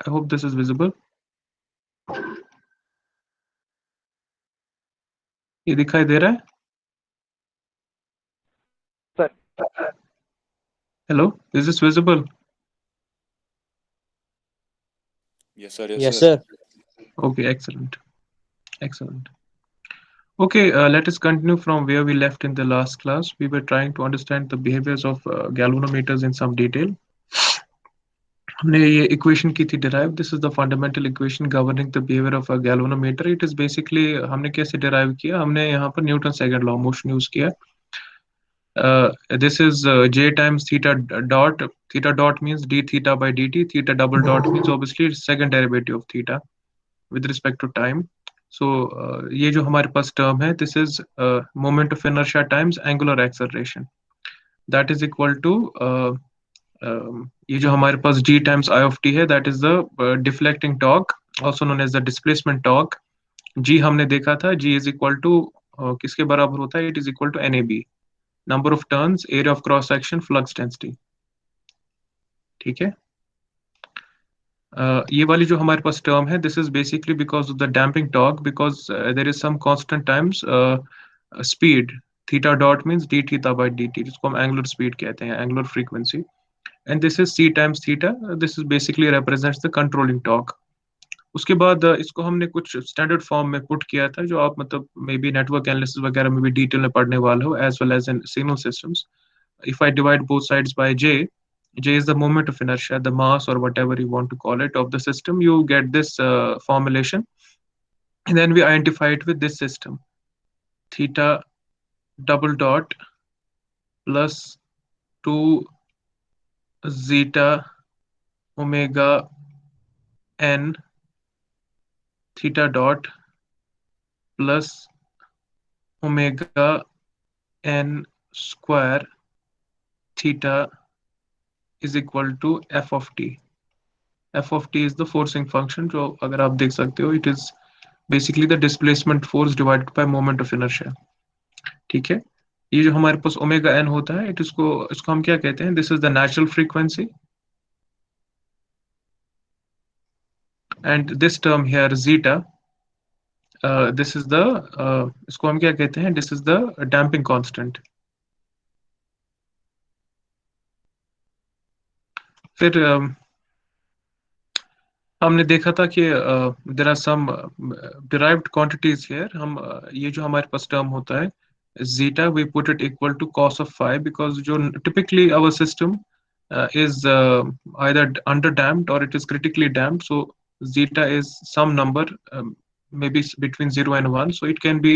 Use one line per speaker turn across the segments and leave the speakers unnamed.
I hope this is visible. ये दिखाई दे रहा है?
Sir.
Hello, is this visible?
Yes, sir. Yes,
Yes,
sir.
sir.
Okay, excellent. Excellent. Okay, let us continue from where we left in the last class. We were trying to understand the behaviors of galvanometers in some detail. हमने ये equation की थी derive. This is the fundamental equation governing the behaviour of a galvanometer. It is basically हमने कैसे derive किया, हमने यहाँ पर Newton second law motion use किया. This is j times theta dot. Theta dot means d theta by dt. Theta double dot means obviously second derivative of theta with respect to time. So ये जो हमारे पास term है, this is moment of inertia times angular acceleration. That is equal to ये जो हमारे पास g times I of t है, that is the deflecting torque, also known as the displacement torque. g हमने देखा था, g is equal to किसके बराबर होता है? It is equal to NAB, number of turns, area of cross section, flux density. ठीक है. ये वाली जो हमारे पास टर्म है, this is basically because of the damping torque, because there is some constant times speed. Theta dot means d theta by d t, जिसको हम एंगुलर स्पीड कहते हैं, angular frequency. And this is c times theta. This is basically represents the controlling torque. उसके बाद इसको हमने कुछ standard form में पुट किया था, जो आप मतलब मे बी नेटवर्क एनालिसिस वगैरह में भी डिटेल में पढ़ने वाले हो, as well as in signal systems. If I divide both sides by j, j is the moment of inertia, the mass or whatever you want to call it of the system, you get this formulation. And then we identify it with this system. Theta double dot plus 2 zeta omega n theta dot plus omega n square theta is equal to f of t. f of t is the forcing function, जो अगर आप देख सकते हो, it is basically the displacement force divided by moment of inertia. ठीक है. ये जो हमारे पास ओमेगा एन होता है, इसको हम क्या कहते हैं? This is the natural frequency. And this term here zeta, this is the, इसको हम क्या कहते हैं? This is the damping constant. फिर हमने देखा था कि there are some derived quantities here. हम ये जो हमारे पास टर्म होता है zeta, we put it equal to cos of phi, because जो typically our system is either under damped or it is critically damped. So zeta is some number, maybe between 0 and 1, so it can be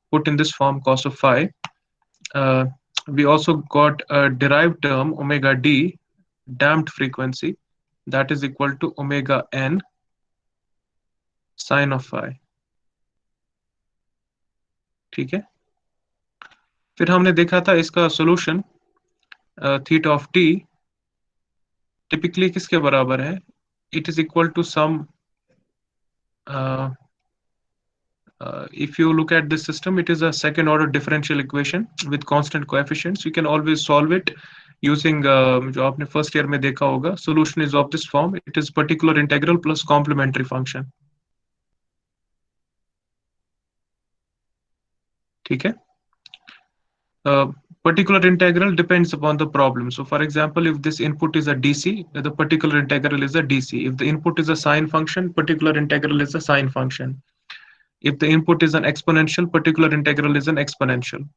put in this form, cos of phi. We also got a derived term omega d, damped frequency, that is equal to omega n sin of phi. ठीक है. फिर हमने देखा था इसका solution, theta of t typically किसके बराबर है? It is equal to some, if you look at this system, it is a second order differential equation with constant coefficients. You can always solve it using जो आपने first year में देखा होगा. solution is of this form. It is particular integral plus complementary function. ठीक है. Particular integral depends upon the problem. So for example, if this input is a DC, the particular integral is a DC. If the input is a sine function, particular integral is a sine function. If the input is an exponential, particular integral is an exponential.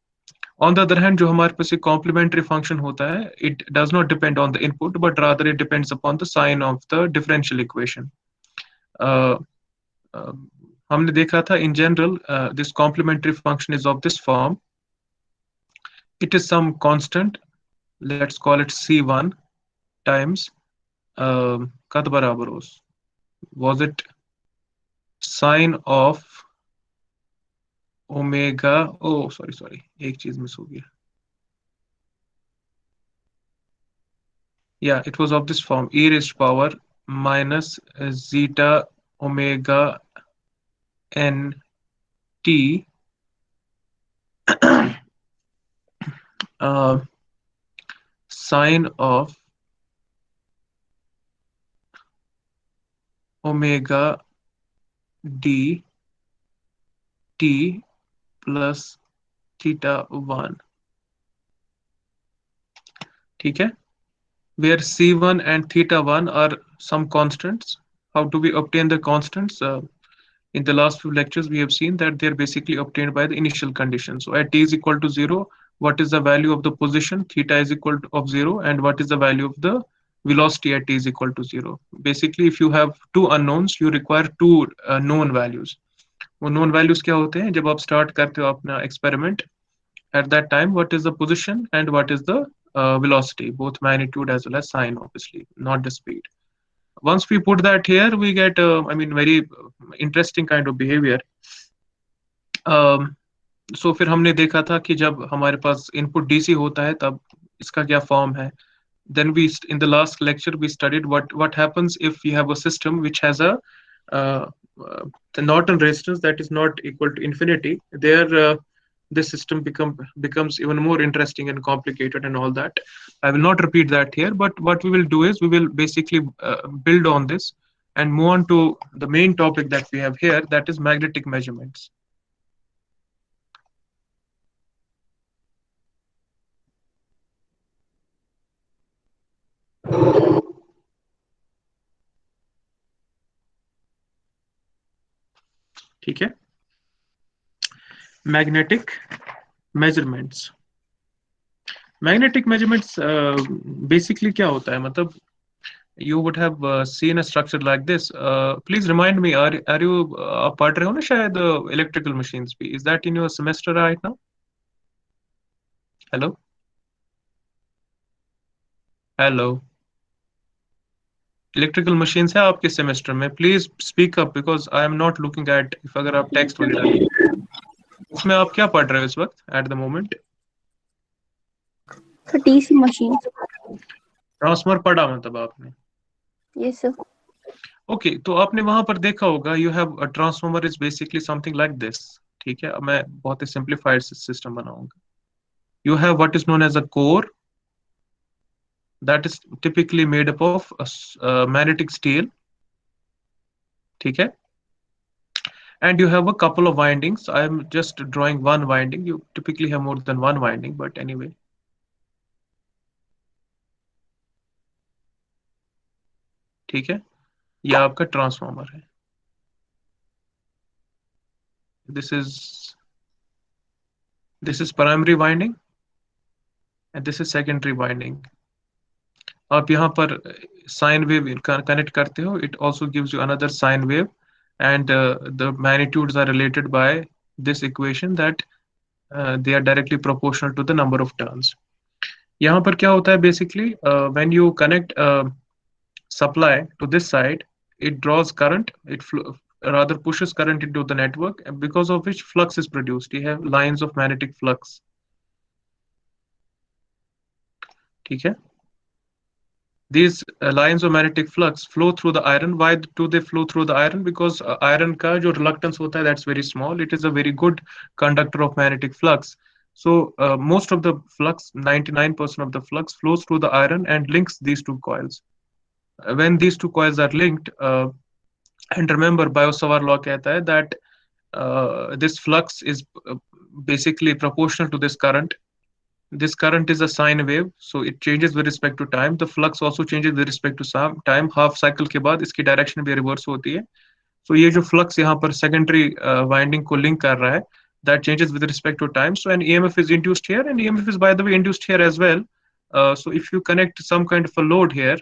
On the other hand, जो हमारे पास complementary function होता है, it does not depend on the input, but rather it depends upon the sign of the differential equation. हमने देखा था in general, this complementary function is of this form. It is some constant, let's call it C1 times कद बराबर हो, was it sine of omega, oh sorry एक चीज miss हो गया. Yeah, it was of this form, e raised power minus zeta omega n t sine of omega D T plus theta 1, ठीक है, where c1 and theta 1 are some constants. How do we obtain the constants? In the last few lectures, we have seen that they're basically obtained by the initial condition. So at t is equal to 0, what is the value of the position? Theta is equal to of 0. And what is the value of the velocity at t is equal to 0? Basically, if you have two unknowns, you require two known values. वो known values क्या होते हैं? जब आप start करते हो अपना experiment, at that time, what is the position and what is the velocity, both magnitude as well as sign, obviously, not the speed. Once we put that here, we get, I mean, very interesting kind of behavior. So फिर हमने देखा था कि जब हमारे पास input DC होता है तब इसका क्या फॉर्म है. Then in the last lecture we studied what happens if you have a system which has a uh, the Norton resistance that is not equal to infinity. There this system becomes even more interesting and complicated and all that. I will not repeat that here, but what we will do is we will basically build on this and move on to the main topic that we have here, that is magnetic measurements. ठीक है, magnetic measurements. Magnetic measurements basically क्या होता है, मतलब you would have seen a structure like this. Please remind me, are you आप पढ़ रहे हो ना शायद electrical machines भी? Is that in your semester right now? Hello? Hello? Electrical machines है आपके सेमेस्टर में? Please speak up because I am not looking at, if अगर आप टेक्स्ट वगैरह, उसमें आप क्या पढ़ रहे हो इस वक्त at the moment?
For DC machine.
Transfer पढ़ा मतलब आपने?
Yes, sir.
ओके, तो आपने वहां पर देखा होगा you have a transformer is basically something like this. ठीक है, अब मैं बहुत ही सिंप्लीफाइड सिस्टम बनाऊंगा. You have what is known as a core that is typically made up of magnetic steel. ठीक है, and you have a couple of windings. I am just drawing one winding. You typically have more than one winding, but anyway. ठीक है, यह आपका transformer है. This is primary winding and this is secondary winding. आप यहाँ पर sine wave connect करते हो. It also gives you another sine wave and the magnitudes are related by this equation that they are directly proportional to the number of turns. यहाँ पर क्या होता है basically, when you connect supply to this side, it draws current, rather pushes current into the network, because of which flux is produced. You have lines of magnetic flux. ठीक है, these lines of magnetic flux flow through the iron. Why do they flow through the iron? Because iron का जो reluctance होता है, that's very small. It is a very good conductor of magnetic flux. So most of the flux, 99% of the flux, flows through the iron and links these two coils. When these two coils are linked, and remember Biot-Savart law कहता है that this flux is basically proportional to this current. This current is a sine wave, so it changes with respect to time. The flux also changes with respect to time. Half cycle के बाद इसकी direction भी reverse होती है. So ये जो flux यहाँ पर secondary winding को link कर रहा है, that changes with respect to time. So an EMF is induced here, and EMF is, by the way, induced here as well. So if you connect some kind of a load here,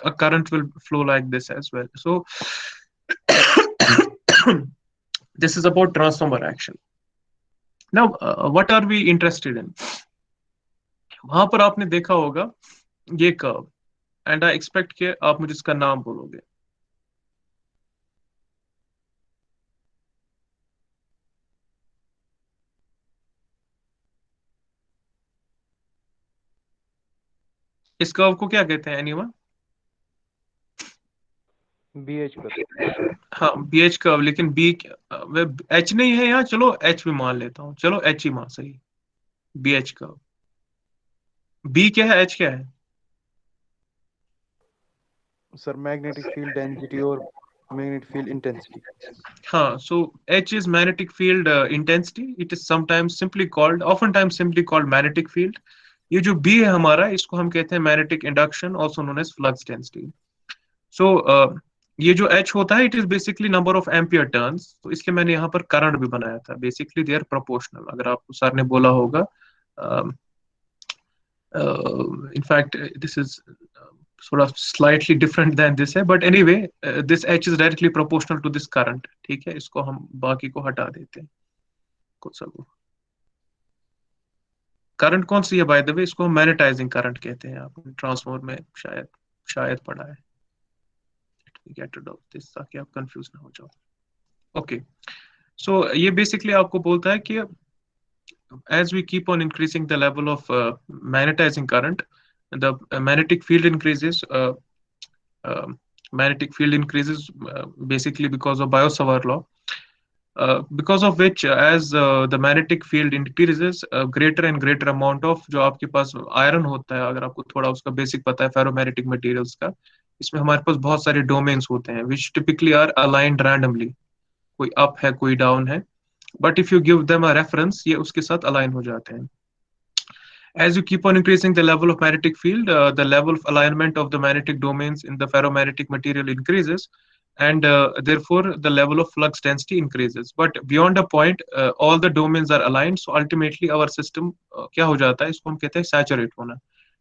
a current will flow like this as well. So this is about transformer action. Now, what are we interested in? वहां पर आपने देखा होगा ये curve, and I expect कि आप मुझे इसका नाम बोलोगे. इस कर्व को क्या कहते हैं एनीवन?
BH curve.
हाँ, BH कर्व, लेकिन B H नहीं है यहाँ. चलो H भी मान लेता हूँ, चलो H ही मान, सही. BH curve. B क्या है, H क्या है?
सर मैग्नेटिक फील्ड डेंसिटी और Magnetic field intensity.
हाँ, so H is magnetic field intensity. It is sometimes simply called, oftentimes simply called magnetic field. ये जो B है हमारा, इसको हम कहते हैं magnetic induction, also known as flux density. So ये जो H होता है, it is basically number of ampere turns. तो इसलिए मैंने यहाँ पर करंट भी बनाया था. Basically they are proportional. अगर आपको सर ने बोला होगा, in fact this is sort of slightly different than this है, but anyway this H is directly proportional to this current. ठीक है, इसको हम बाकी को हटा देते हैं. करंट कौन सी है बाय द वे? इसको हम मैग्नेटाइजिंग करंट कहते हैं. आपने ट्रांसफॉर्मर में शायद पढ़ा है. गेट rid of this ताकि आप कंफ्यूज ना हो जाओ. ओके, सो ये बेसिकली आपको बोलता है कि as we keep on increasing the level of magnetizing current, the magnetic field increases. Magnetic field increases basically because of Biot-Savart law, because of which as the magnetic field increases, greater and greater amount of जो आपके पास iron होता है, अगर आपको थोड़ा उसका basic पता है फेरोमैग्नेटिक मटेरियल्स का, इसमें हमारे पास बहुत सारे डोमेन्स होते हैं which typically are aligned randomly. कोई अप है, कोई डाउन है, but if you give them a reference, ये उसके साथ align हो जाते हैं. As you keep on increasing the level of magnetic field, the level of alignment of the magnetic domains in the ferromagnetic material increases, and therefore the level of flux density increases. But beyond a point, all the domains are aligned, so ultimately our system क्या हो जाता है, इसको हम कहते हैं saturate होना.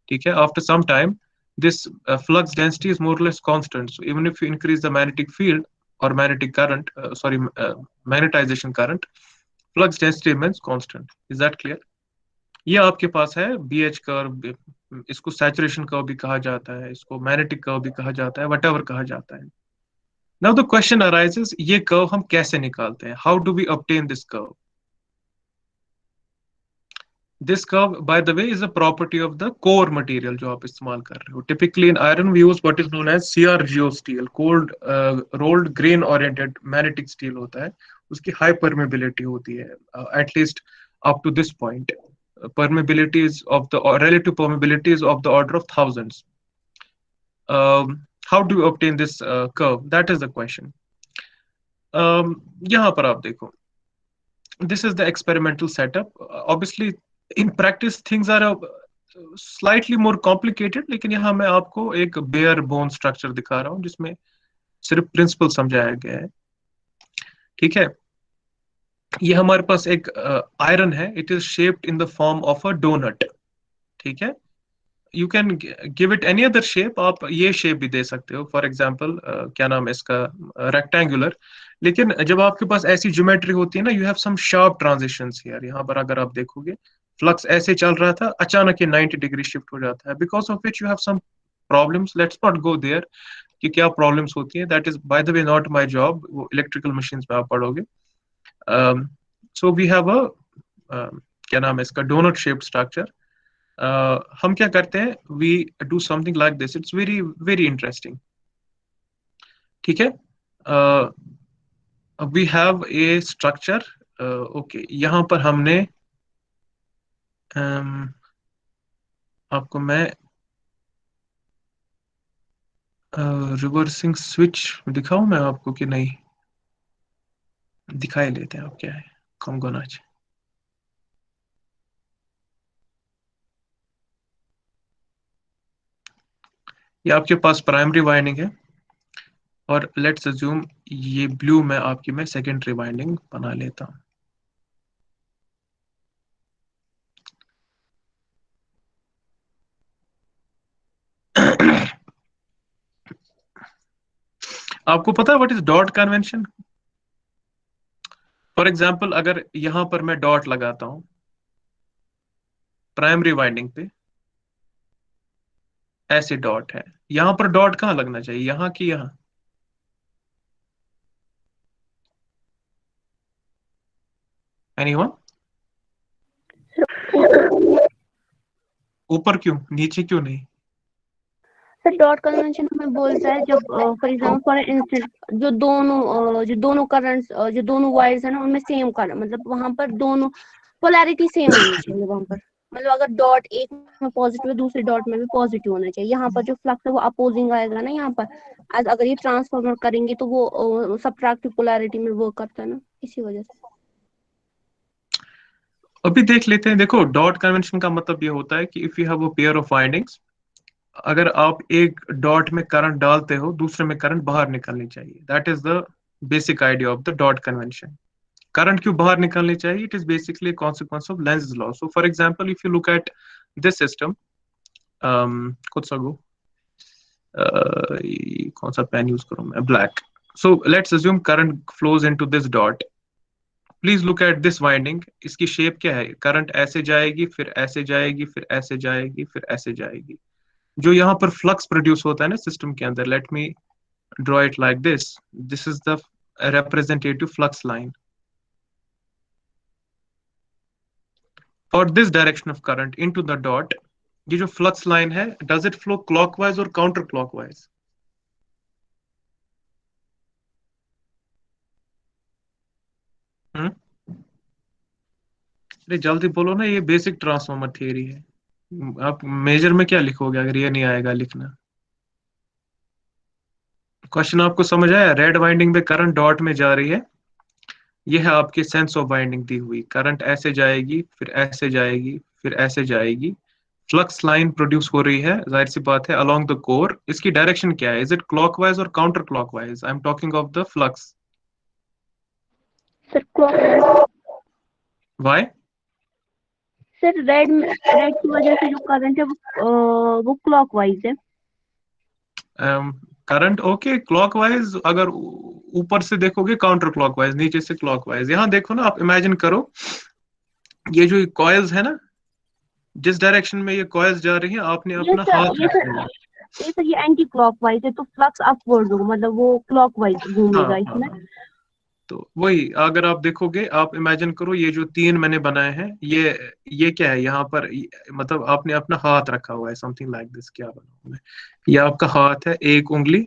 ठीक है, after some time this flux density is more or less constant. So even if you increase the magnetic field or magnetic current, magnetization current, flux density remains constant. Is that clear? ये आपके पास है BH curve, इसको saturation curve भी कहा जाता है, इसको magnetic curve भी कहा जाता है, व्हाटएवर कहा जाता है. नाउ द क्वेश्चन अराइजेस, ये कर्व हम कैसे निकालते हैं? How do we obtain this curve? This curve by the way is a property of the core material जो आप इस्तेमाल कर रहे हो. Typically in iron we use what is known as CRGO steel, cold rolled grain oriented magnetic steel होता है. उसकी high permeability होती है, at least up to this point. Permeabilities of the relative permeabilities of the order of thousands. How do you obtain this curve? That is the question. यहाँ पर आप देखो, this is the experimental setup. Obviously in practice things are slightly more complicated, लेकिन यहाँ मैं आपको एक bare bone structure दिखा रहा हूँ जिसमें सिर्फ प्रिंसिपल समझाया गया है. ठीक है, ये हमारे पास एक आयरन है. It is shaped in the form of a donut. ठीक है, you can give it any other shape. आप ये शेप भी दे सकते हो, फॉर एग्जांपल क्या नाम है इसका, रेक्टेंगुलर. लेकिन जब आपके पास ऐसी ज्योमेट्री होती है ना, you have some sharp transitions here. यहाँ पर अगर आप देखोगे, फ्लक्स ऐसे चल रहा था, अचानक ये 90 डिग्री शिफ्ट हो जाता है, because of which you have some problems. Let's not go there कि क्या प्रॉब्लम्स होती है. That is by the way not my job. वो इलेक्ट्रिकल मशीन्स में आप पढ़ोगे. So we have a क्या नाम है इसका, डोनट शेप्ड स्ट्रक्चर. हम क्या करते हैं, we do something like this. It's very very interesting. ठीक है, we have a structure. Okay, यहाँ पर हमने आपको मैं रिवर्सिंग स्विच दिखाऊं मैं आपको कि नहीं? दिखाई लेते हैं. आप क्या है कम गोनाच. ये आपके पास प्राइमरी वाइंडिंग है, और लेट्स अज्यूम ये ब्लू में आपकी मैं सेकेंडरी वाइंडिंग बना लेता हूं. आपको पता है what is dot convention? For example अगर यहां पर मैं डॉट लगाता हूं प्राइमरी वाइंडिंग पे, ऐसे डॉट है, यहां पर डॉट कहां लगना चाहिए, यहां की यहां? एनीवन? ऊपर क्यों, नीचे क्यों नहीं?
सर डॉट कन्वेंशन हमें बोलता है जब फॉर एग्जांपल फॉर इंस्टेंट जो दोनों करंट्स जो दोनों वायर्स है ना, उनमें सेम करंट, मतलब वहां पर दोनों पोलैरिटी सेम होनी चाहिए वहां पर. मतलब अगर डॉट एक में पॉजिटिव है दूसरे डॉट में भी पॉजिटिव होना चाहिए। यहाँ पर जो फ्लक्स है वो अपोजिंग आएगा ना यहाँ पर। अगर ये ट्रांसफॉर्मर करेंगे तो वो सब्ट्रैक्टिव पोलैरिटी में वर्क करता है ना, इसी वजह से।
अभी देख लेते हैं। देखो, डॉट कन्वेंशन का मतलब ये होता है कि if you have a pair of windings, अगर आप एक डॉट में करंट डालते हो दूसरे में करंट बाहर निकलनी चाहिए। That is the basic idea of the dot convention. Current क्यों बाहर निकलनी चाहिए? It is basically consequence of Lenz law. So for example, if you look at this system, खुद सा गो, कौन सा पेन यूज करूं मैं? Black. So let's assume current flows into this dot. Please look at this winding. इसकी shape क्या है? Current ऐसे जाएगी, फिर ऐसे जाएगी, फिर ऐसे जाएगी, फिर ऐसे जाएगी। जो यहाँ पर फ्लक्स प्रोड्यूस होता है ना सिस्टम के अंदर, late me draw it like this. This is the representative flux line for this direction of current into the dot. ये जो फ्लक्स लाइन है, does it flow clockwise और counter clockwise? अरे जल्दी बोलो ना, ये बेसिक ट्रांसफॉर्मर थियरी है। आप मेजर में क्या लिखोगे अगर ये नहीं आएगा लिखना? क्वेश्चन आपको समझ आया? रेड वाइंडिंग में करंट डॉट में जा रही है, ये है आपकी सेंस ऑफ बाइंडिंग दी हुई। करंट ऐसे जाएगी, फिर ऐसे जाएगी, फिर ऐसे जाएगी। फ्लक्स लाइन प्रोड्यूस हो रही है, जाहिर सी बात है, अलोंग द कोर। इसकी डायरेक्शन क्या है? इज इट क्लॉकवाइज और counter clockwise? I am talking of the flux.
Sir clockwise.
Why?
Sir red की वजह से जो करंट है वो क्लॉकवाइज है।
करंट ओके क्लॉकवाइज, अगर ऊपर से देखोगे काउंटर क्लॉकवाइज, नीचे से क्लॉकवाइज। यहाँ देखो ना, आप इमेजिन करो, ये जो कॉइल्स है ना, जिस डायरेक्शन में ये कॉइल्स जा रही है, आपने
ये
अपना
सर
हाथ
ये
रख
सर
लिया।
ये सर ये एंटी क्लॉकवाइज है, तो फ्लक्स अपवर्ड होगा, मतलब वो क्लॉकवाइज
हाँ
घूमेगा
हाँ।
इसमें।
तो वही, अगर आप देखोगे, आप इमेजिन करो, ये जो तीन मैंने बनाए हैं, ये क्या है यहाँ पर? मतलब आपने अपना हाथ रखा हुआ है, समथिंग लाइक दिस। क्या बनाऊं मैं? ये आपका हाथ है, एक उंगली,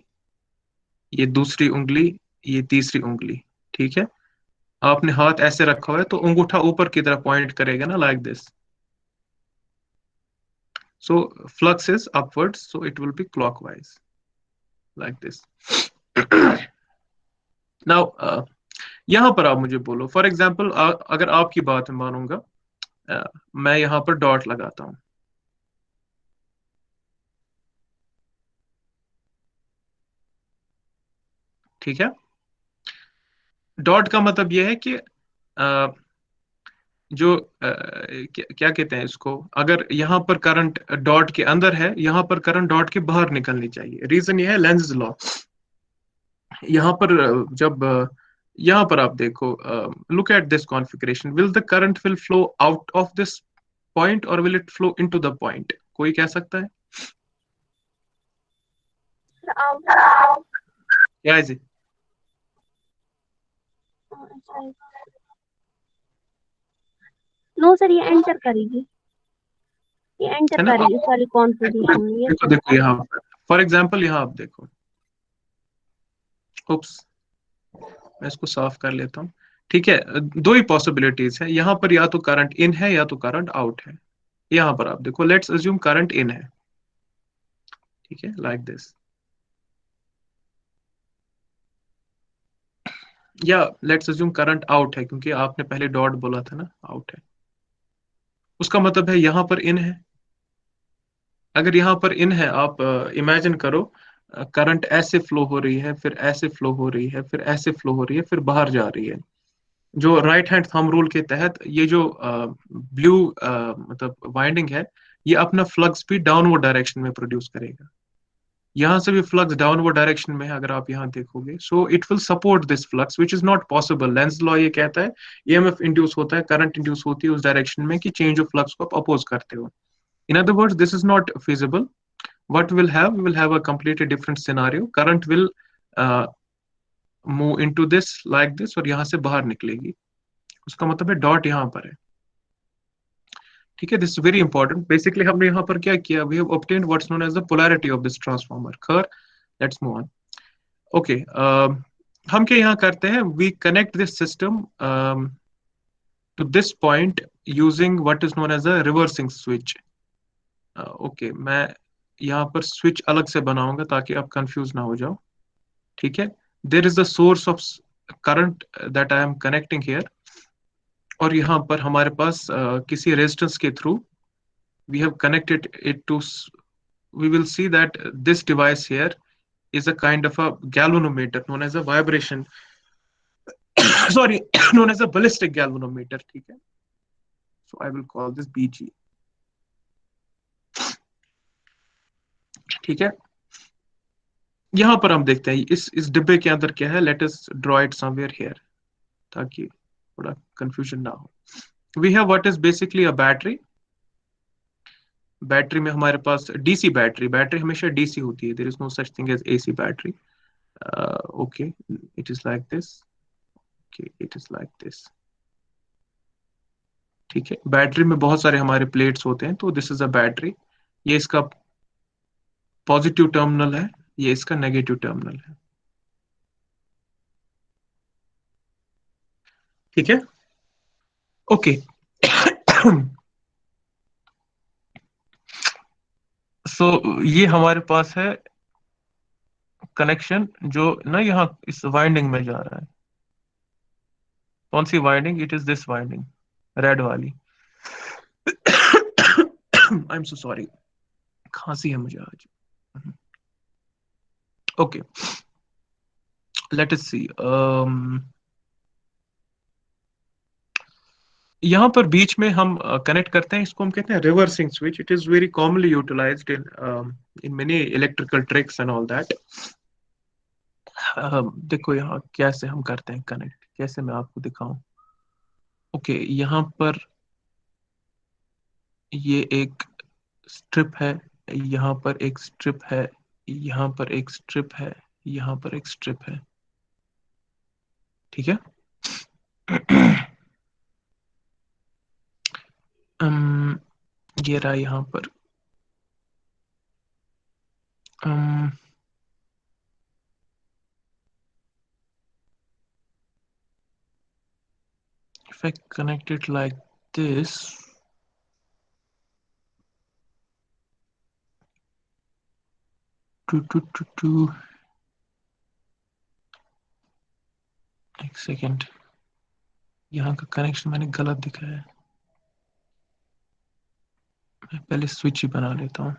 ये दूसरी उंगली, ये तीसरी उंगली। ठीक है, आपने हाथ ऐसे रखा हुआ है, तो अंगूठा ऊपर की तरफ पॉइंट करेगा ना, like this. So flux is upwards, so it will be clockwise like this. Now यहां पर आप मुझे बोलो, फॉर एग्जाम्पल, अगर आपकी बात मैं मानूंगा, मैं यहां पर डॉट लगाता हूं। ठीक है, डॉट का मतलब यह है कि जो क्या कहते हैं इसको, अगर यहाँ पर करंट डॉट के अंदर है, यहाँ पर करंट डॉट के बाहर निकलनी चाहिए। रीजन ये है लेंज लॉ। यहाँ पर जब यहाँ पर आप देखो, look at this configuration, will the current will flow out of this point और will it flow into the point? कोई कह सकता है? क्या है जी?
नो सर, ये एंटर करेगी, ये एंटर
है ना?
करेगी सारी कॉन्फ़िगरेशन में। ये
देखो देखो यहाँ पर, फॉर एग्जाम्पल यहाँ आप देखो, उप्स, मैं इसको साफ कर लेता हूँ। ठीक है, दो ही पॉसिबिलिटीज है यहाँ पर, या तो करंट इन है या तो करंट आउट है। यहाँ पर आप देखो, लेट्स अज्यूम करंट इन है। ठीक है, लाइक दिस। या लेट्स अज्यूम करंट आउट है, क्योंकि आपने पहले डॉट बोला था ना, आउट है। उसका मतलब है यहाँ पर इन है। अगर यहाँ पर इन है, आप इमेजिन करो, करंट ऐसे फ्लो हो रही है, फिर ऐसे फ्लो हो रही है, फिर ऐसे फ्लो हो रही है, फिर बाहर जा रही है। जो राइट हैंड थंब रूल के तहत ये जो ब्लू मतलब वाइंडिंग है, ये अपना फ्लक्स भी डाउनवर्ड डायरेक्शन में प्रोड्यूस करेगा। यहाँ से भी फ्लक्स डाउनवर्ड डायरेक्शन में है, अगर आप यहाँ देखोगे। So it will support this flux which is not possible. Lenz law ये कहता है, ईएमएफ इंड्यूस होता है, करंट इंड्यूस होती है उस डायरेक्शन में कि चेंज ऑफ फ्लक्स को आप अपोज करते हो। इन other words, this is not feasible. What we will have a completely different scenario. Current will move into this like this, और यहाँ से बाहर निकलेगी। उसका मतलब है डॉट यहाँ पर है। ठीक है, this is very important. Basically हमने यहाँ पर क्या किया? We have obtained what's known as the polarity of this transformer. खैर, let's move on. Okay, हम क्या यहाँ करते हैं? We connect this system to this point using what is known as a reversing switch. Okay, मैं यहाँ पर switch अलग से बनाऊंगा ताकि आप कंफ्यूज ना हो जाओ, ठीक है। There is the source of current that I am connecting here, और यहाँ पर हमारे पास किसी रेजिस्टेंस के through we have connected it to, we will see that this device here is a kind of a galvanometer known as a vibration sorry known as a ballistic galvanometer, ठीक है। So I will call this BG, ठीक है। यहाँ पर हम देखते हैं इस डिब्बे के अंदर क्या है। Let us draw it somewhere here ताकि थोड़ा कंफ्यूजन ना हो। We have what is basically a battery. Battery में हमारे पास डीसी बैटरी, बैटरी हमेशा डीसी होती है, there is no such thing as AC battery. Okay, it is like this, okay it is like this, ठीक है। बैटरी में बहुत सारे हमारे प्लेट्स होते हैं, तो दिस इज अ बैटरी। ये इसका पॉजिटिव टर्मिनल है, ये इसका नेगेटिव टर्मिनल है, ठीक है। ओके सो ये हमारे पास है कनेक्शन जो ना यहाँ इस वाइंडिंग में जा रहा है। कौन सी winding? It is this winding, red वाली। आई एम सो सॉरी, खांसी है मुझे आज। Okay, let us see. यहाँ पर बीच में हम कनेक्ट करते हैं, इसको हम कहते हैं reversing switch. It is very commonly utilized in many electrical tricks and all that. देखो यहाँ कैसे हम करते हैं कनेक्ट, कैसे मैं आपको दिखाऊं। ओके, यहाँ पर ये एक स्ट्रिप है, यहाँ पर एक स्ट्रिप है, यहाँ पर एक स्ट्रिप है, यहाँ पर एक स्ट्रिप है, ठीक है। ये रहा यहाँ पर। if I connect it like this, एक सेकेंड, यहाँ का कनेक्शन मैंने गलत दिखाया है। मैं पहले स्विच ही बना लेता हूँ।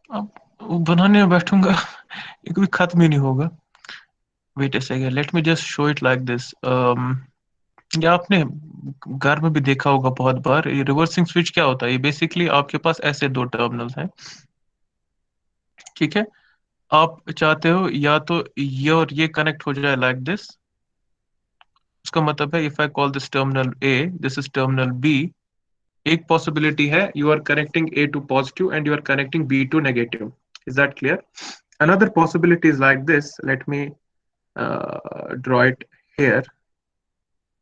अब बनाने में बैठूंगा ये कभी खत्म ही नहीं होगा। Wait a second, let me just show it like this. या आपने घर में भी देखा होगा बहुत बार। ये रिवर्सिंग स्विच क्या होता है? ये बेसिकली आपके पास ऐसे दो टर्मिनल्स हैं, ठीक है। आप चाहते हो या तो ये और ये कनेक्ट हो जाए लाइक दिस। उसका मतलब है if I call this terminal A, this is terminal B. एक पॉसिबिलिटी है you are connecting A to positive and you are connecting B to negative. Is that clear? Another possibility is like this. Let me draw it here.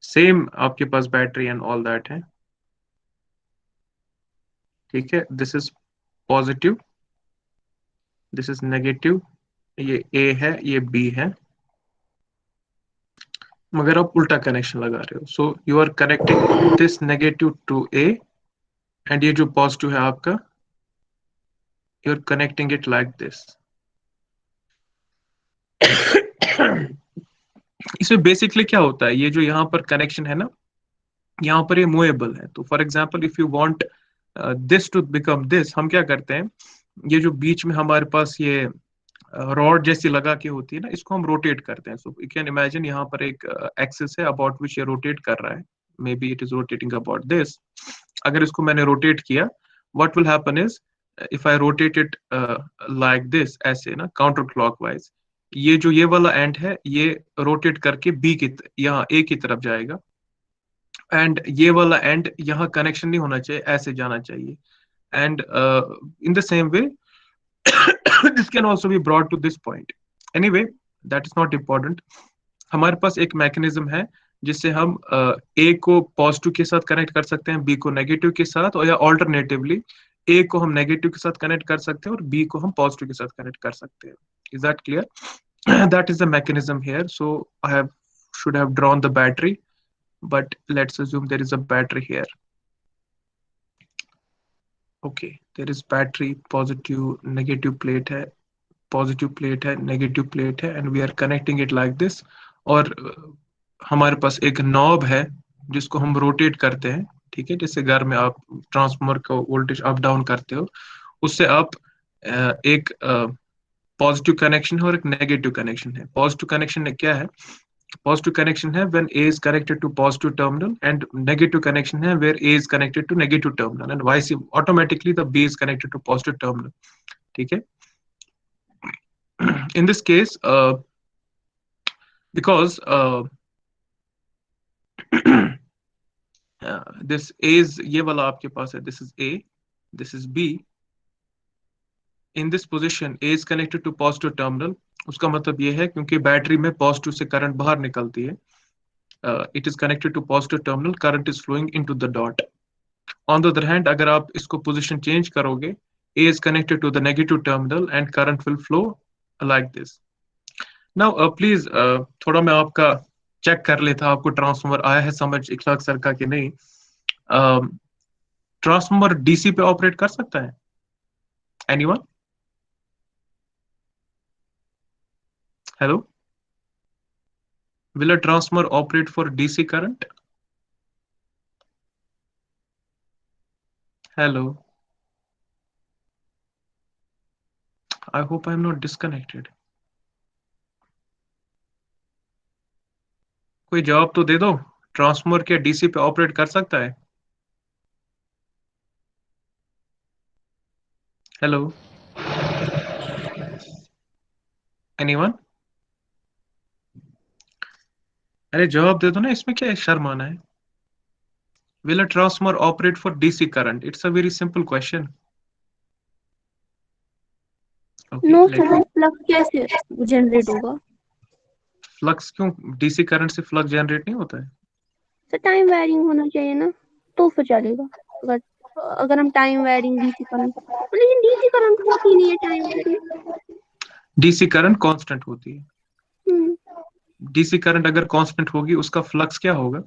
Same आपके पास battery and all that है, ठीक है। This is positive, this is negative. ये A है, ये B है, मगर आप उल्टा कनेक्शन लगा रहे हो। So you are connecting this negative to A and ये जो पॉजिटिव है आपका you're connecting it like this. इसमें बेसिकली क्या होता है, ये जो यहाँ पर कनेक्शन है ना, यहाँ पर ये मूवेबल है। तो for example if you want this to become this, हम क्या करते हैं, ये जो बीच में हमारे पास ये रॉड जैसी लगा के होती है ना, इसको हम रोटेट करते हैं। सो यू कैन इमेजिन यहाँ पर एक एक्सिस है अबाउट विच ये रोटेट कर रहा है, may be it is rotating about this. अगर इसको मैंने रोटेट किया, what will happen is, if I rotate it like this, ऐसे ना काउंटर क्लॉकवाइज, ये वाला एंड है ये रोटेट करके बी की यहाँ ए की तरफ जाएगा, एंड ये वाला एंड यहाँ कनेक्शन नहीं होना चाहिए, ऐसे जाना चाहिए। And in the same way this can also be brought to this point. Anyway, that is not important. हमारे पास एक मैकेनिज्म है जिससे हम ए को पॉजिटिव के साथ कनेक्ट कर सकते हैं, बी को नेगेटिव के साथ, और या ऑल्टरनेटिवली ए को हम नेगेटिव के साथ कनेक्ट कर सकते हैं और बी को हम पॉजिटिव के साथ कनेक्ट कर सकते हैं। Is that clear? That is the mechanism here. So I have should have drawn the battery, but let's assume there is a battery here. Okay, there is battery, positive negative plate है, positive plate है, negative plate है, and we are connecting it like this. और हमारे पास एक knob है जिसको हम rotate करते हैं, ठीक है, जैसे घर में आप ट्रांसफार्मर का वोल्टेज अप डाउन करते हो, उससे आप एक पॉजिटिव कनेक्शन है और एक नेगेटिव कनेक्शन है। पॉजिटिव कनेक्शन क्या है? पॉजिटिव कनेक्शन है when A is connected to positive terminal, and negative connection है where A is connected to negative terminal, and vice automatically the B is connected to positive terminal. ठीक है? In this case, because this A is ये वाला आपके पास है, this is A, this is B. In this position, A is connected to positive terminal. उसका मतलब ये है क्योंकि बैटरी में पॉजिटिव से करंट बाहर निकलती है, it is connected to positive terminal, current is flowing into the dot. On the other hand, अगर आप इसको position change करोगे, A is connected to the negative terminal and current will flow like this. Now, please, थोड़ा मैं आपका check कर लेता, आपको ट्रांसफार्मर आया है समझ इखलाक सर का कि नहीं। ट्रांसफार्मर डीसी पे ऑपरेट कर सकता है? Anyone? Hello? Will a transformer operate for DC current? Hello? I hope I'm not disconnected. कोई जवाब तो दे दो, ट्रांसफार्मर क्या डीसी पे ऑपरेट कर सकता है? हेलो? एनीवन? अरे जवाब दे दो ना, इसमें क्या शर्म आना है? Will a transformer operate for DC current? It's a very simple question. Okay,
no sir, flux कैसे जनरेट होगा?
फ्लक्स क्यों? डीसी करंट से फ्लक्स जनरेट नहीं होता है?
सर टाइम वेरिंग होना चाहिए ना, तो फिर चलेगा। अगर हम टाइम वेरिंग डीसी करंट, लेकिन डीसी करंट होती नहीं है time varying.
DC current constant होती है। डीसी करंट अगर कांस्टेंट होगी, उसका फ्लक्स क्या होगा?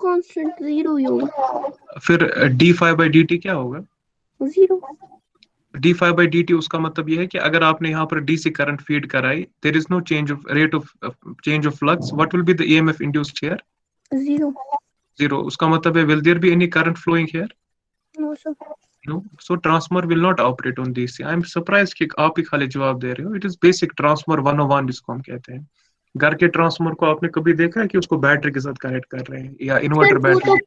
कांस्टेंट जीरो ही होगा।
फिर D five by D T क्या होगा?
Zero.
D five by D T उसका मतलब यह है कि अगर आपने यहाँ पर डीसी करंट फीड कराई, there is no change of rate of change of flux, what will be the EMF induced here?
Zero.
Zero. उसका मतलब है will there be any current flowing here?
No sir.
No. So transformer will not operate on DC. I am surprised कि आप ही खाली जवाब दे रहे हो। It is basic transformer 101 जिसको हम कहते हैं। घर के ट्रांसफार्मर को आपने कभी देखा है कि उसको बैटरी के साथ कनेक्ट कर रहे हैं या इन्वर्टर बैटरी?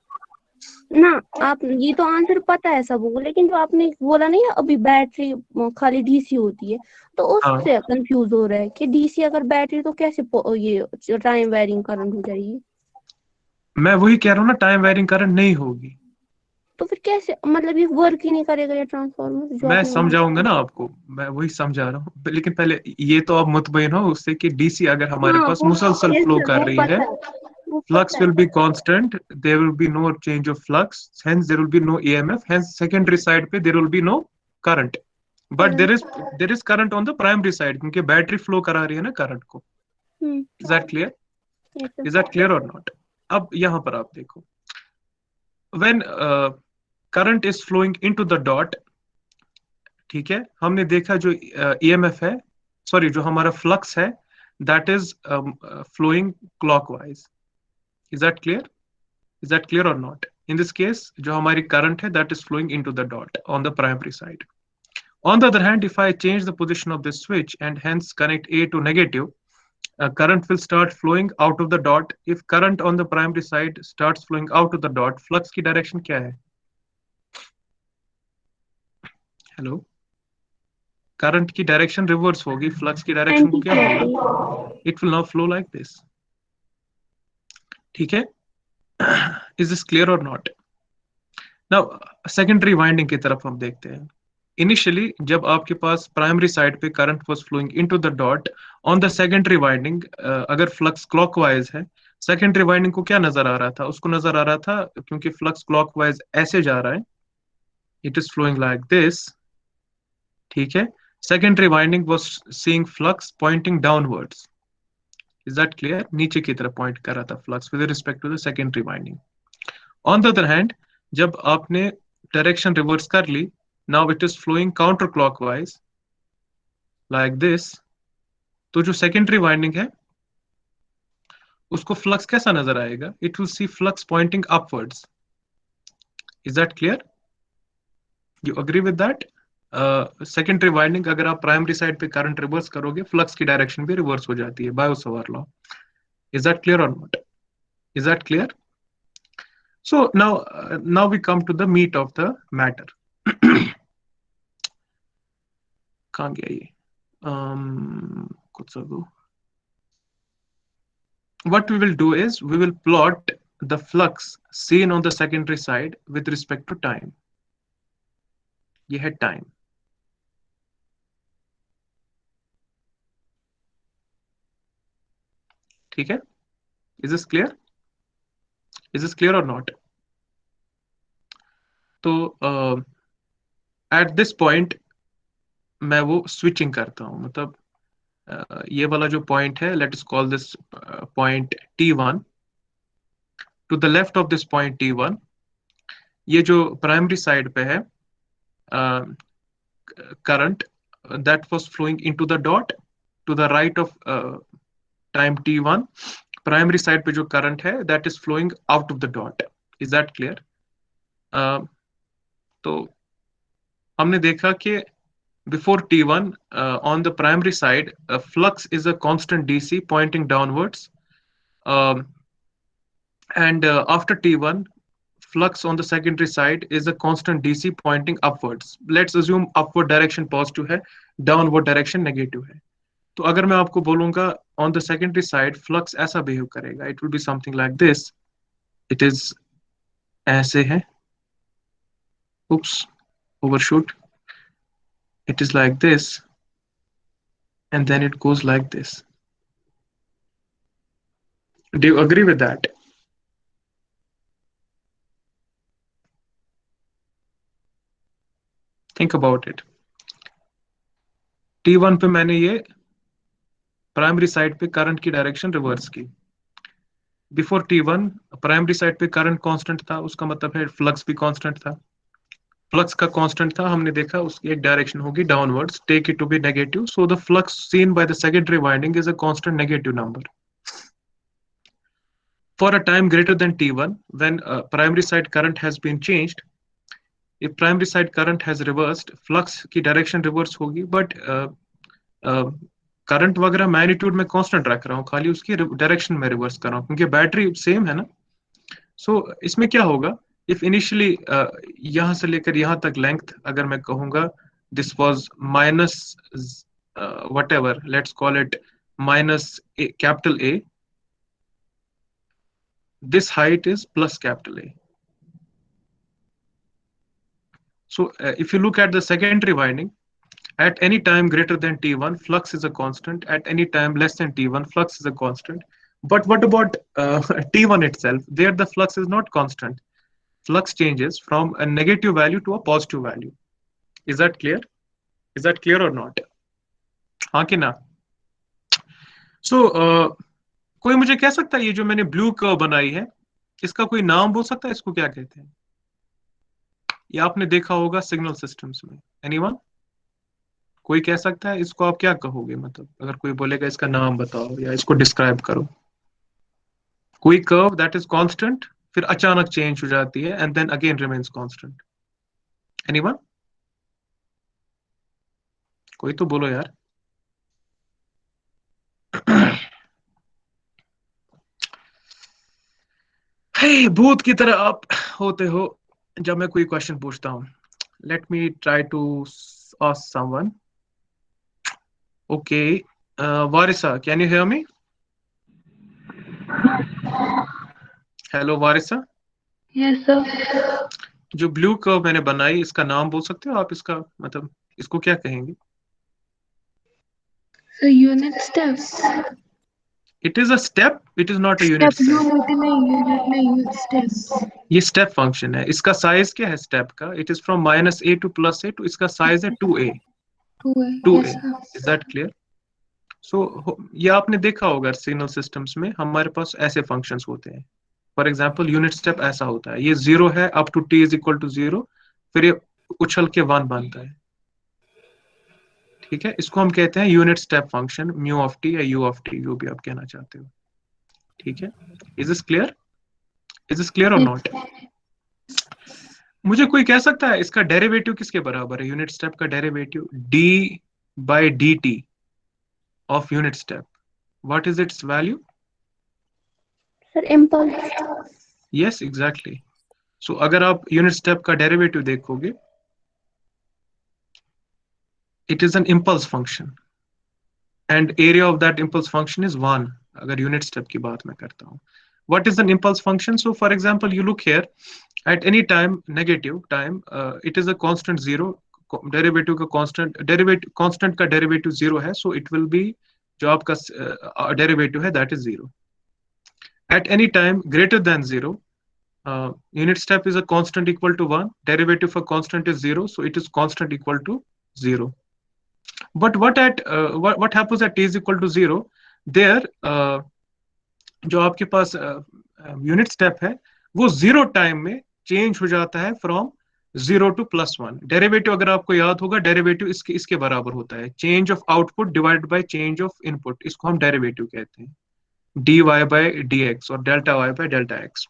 ना, आप ये तो आंसर पता है सबको, लेकिन जो आपने बोला नहीं अभी बैटरी खाली डीसी होती है, तो उससे कंफ्यूज हो रहा है कि डीसी अगर बैटरी तो कैसे ये टाइम वेरिंग करंट हो जाएगी?
मैं वही कह रहा हूँ ना, टाइम वेरिंग करंट नहीं होगी।
तो फिर कैसे, मतलब ये वर्क ही नहीं करेगा ये ट्रांसफार्मर जो
मैं समझाऊंगा ना आपको, मैं वही समझा रहा हूँ, लेकिन पहले ये तो आप मुतमईन हो उससे कि डीसी अगर हमारे पास मुसलसल फ्लो कर रही है, flux will be constant, there will be no change of flux, hence there will be no EMF, hence secondary side पे there will be no current, but there is current on the primary side क्योंकि battery flow करा रही है ना current को। Is that clear? Is that clear or not? अब यहाँ पर आप देखो, when current is flowing into the dot, ठीक है, हमने देखा जो ईएमएफ है, सॉरी जो हमारा फ्लक्स है, that is flowing clockwise. Is that clear? Is that clear और नॉट? इन दिस केस जो हमारी करंट है that is flowing into the dot on the primary side. On the other hand, if I change the position of this switch and hence connect A to negative, current will start flowing out of the dot. If current on the primary side starts flowing out of the dot, flux की direction क्या है? Hello? Current की direction reverse होगी, flux की direction को क्या होगा? It will now flow like this. ठीक है? Is this clear or not? Now, secondary winding की तरफ हम देखते हैं. Initially, जब आपके पास प्राइमरी साइड पे current was flowing into the dot, on the secondary winding अगर फ्लक्स क्लॉकवाइज है, सेकेंडरी वाइंडिंग को क्या नजर आ रहा था? उसको नजर आ रहा था, क्योंकि फ्लक्स क्लॉकवाइज ऐसे जा रहा है, it is flowing like this. ठीक है, secondary winding was seeing flux pointing downwards. Is that clear? नीचे की तरफ पॉइंट कर रहा था flux with respect to the secondary winding. On the other hand, जब आपने डायरेक्शन रिवर्स कर ली, now it is flowing counterclockwise like this. तो जो सेकेंडरी वाइंडिंग है उसको फ्लक्स कैसा नजर आएगा? It will see flux pointing upwards. Is that clear? You agree with that? Secondary winding अगर आप प्राइमरी साइड पे करंट रिवर्स करोगे, फ्लक्स की डायरेक्शन भी रिवर्स हो जाती है Biot Savart law. Is that clear और not? Is that clear? So now we come to the meat of the matter. कहाँ गया ये? कुछ अगो. What we will do is we will plot the flux seen on the secondary side with respect to time. ये है time. ठीक है? Is this clear? Is this clear or not? तो at this point मैं वो switching करता हूँ, मतलब ये वाला जो पॉइंट है, let us call this point T1. To the left of this point T1, ये जो प्राइमरी साइड पे है current that was flowing into the dot. To the right of time T1, primary side पे जो current है that is flowing out of the dot. Is that clear? तो हमने देखा कि before T1, on the primary side, flux is a constant DC pointing downwards, and after T1, flux on the secondary side is a constant DC pointing upwards. Let's assume upward direction positive है, downward direction negative है. तो अगर मैं आपको बोलूंगा on the secondary side flux ऐसा behave करेगा, it will be something like this. It is ऐसे है, oops, overshoot. It is like this, and then it goes like this. Do you agree with that? Think about it. T1 पे मैंने ये primary side पे current की direction reverse की. Before T1 primary side पे current constant था, उसका मतलब है फ्लक्स भी कांस्टेंट था. फ्लक्स का कांस्टेंट था, हमने देखा उसकी एक डायरेक्शन होगी downwards, take it to be negative, so the flux seen by the secondary winding is a constant negative number. For a time greater than T1, when primary side current has been changed, if primary side current has reversed, flux की direction reverse होगी, but current वगैरह magnitude में constant रख रहा हूँ, खाली उसकी direction में रिवर्स कर रहा हूँ क्योंकि बैटरी सेम है ना. सो इसमें क्या होगा, इफ इनिशियली यहाँ से लेकर यहाँ तक लेंथ अगर मैं कहूँगा this was minus whatever, let's call it minus capital A, this height is plus capital A. So if you look at the secondary winding, at any time greater than T1, flux is a constant. At any time less than T1, flux is a constant. But what about T1 itself? There the flux is not constant. Flux changes from a negative value to a positive value. Is that clear? Is that clear or not? हाँ कि ना? So कोई मुझे कह सकता है ये जो मैंने ब्लू कर्व बनाई है, इसका कोई नाम बोल सकता है? इसको क्या कहते हैं? ये आपने देखा होगा सिग्नल सिस्टम्स में. एनीवन? कोई कह सकता है इसको आप क्या कहोगे, मतलब अगर कोई बोलेगा इसका नाम बताओ या इसको डिस्क्राइब करो। कोई कर्व दैट इज कांस्टेंट फिर अचानक चेंज हो जाती है and then again remains constant. Anyone? कोई तो बोलो यार। हे भूत की तरह आप होते हो जब मैं कोई क्वेश्चन पूछता हूँ। Let me try to ask someone. Okay, Warisa, can you hear me? Hello Warisa.
Yes sir.
जो ब्लू कर्व मैंने बनाई इसका नाम बोल सकते हो आप, इसका मतलब इसको क्या कहेंगे?
Sir unit step.
It is a step, it is not a unit
step
step.
Unit नहीं स्टेप।
ये स्टेप फंक्शन है। इसका साइज क्या है स्टेप का? It is from -a to +a, तो इसका साइज है 2a। 2a,
yes sir.
Is that clear? So ये आपने देखा होगा सिग्नल सिस्टम्स में हमारे पास ऐसे फंक्शंस होते हैं। फॉर एग्जांपल यूनिट स्टेप ऐसा होता है, ये 0 है up to t is equal to 0, फिर ये उछल के 1 बनता है। ठीक है, इसको हम कहते हैं unit step function, mu of T या यू ऑफ टी, जो भी आप कहना चाहते हो। ठीक है, is this clear? Is this clear और नॉट? मुझे कोई कह सकता है इसका डेरिवेटिव किसके बराबर है? यूनिट स्टेप का derivative d/dt of unit step, what is its value?
Sir impulse.
Yes exactly. So अगर आप यूनिट स्टेप का डेरिवेटिव देखोगे, it is an impulse function and area of that impulse function is 1, अगर unit step की बात मैं करता हूँ। what is an impulse function? So for example, you look here, at any time, negative time, it is a constant 0, derivative का constant का derivative 0 है, so it will be, जो आपका डेरिवेटिव है that is 0. At any time greater than 0, unit step is a constant equal to 1, derivative for constant is 0, so it is constant equal to 0. But what happens at t is equal to 0? There जो आपके पास unit step है वो 0 time में change हो जाता है from 0 to +1। Derivative अगर आपको याद होगा, डेरिवेटिव इसके बराबर होता है change of output divided by change of input, इसको हम डेरिवेटिव कहते हैं, dy/dx और Δy/Δx।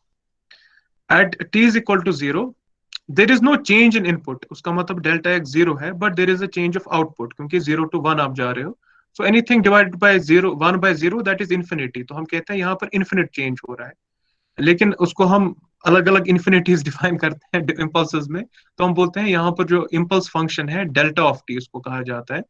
At t is equal to 0, there is no change in input, उसका मतलब Δx 0 है, but there is a change of output, क्योंकि 0 to 1 आप जा रहे हो। So anything divided by 0, 1/0, that is infinity, तो हम कहते हैं यहाँ पर इन्फिनिट चेंज हो रहा है। लेकिन उसको हम अलग अलग इन्फिनिटीज डिफाइन करते हैं इम्पल्सेस में, तो हम बोलते हैं यहाँ पर जो इम्पल्स फंक्शन है डेल्टा ऑफ टी उसको कहा जाता है।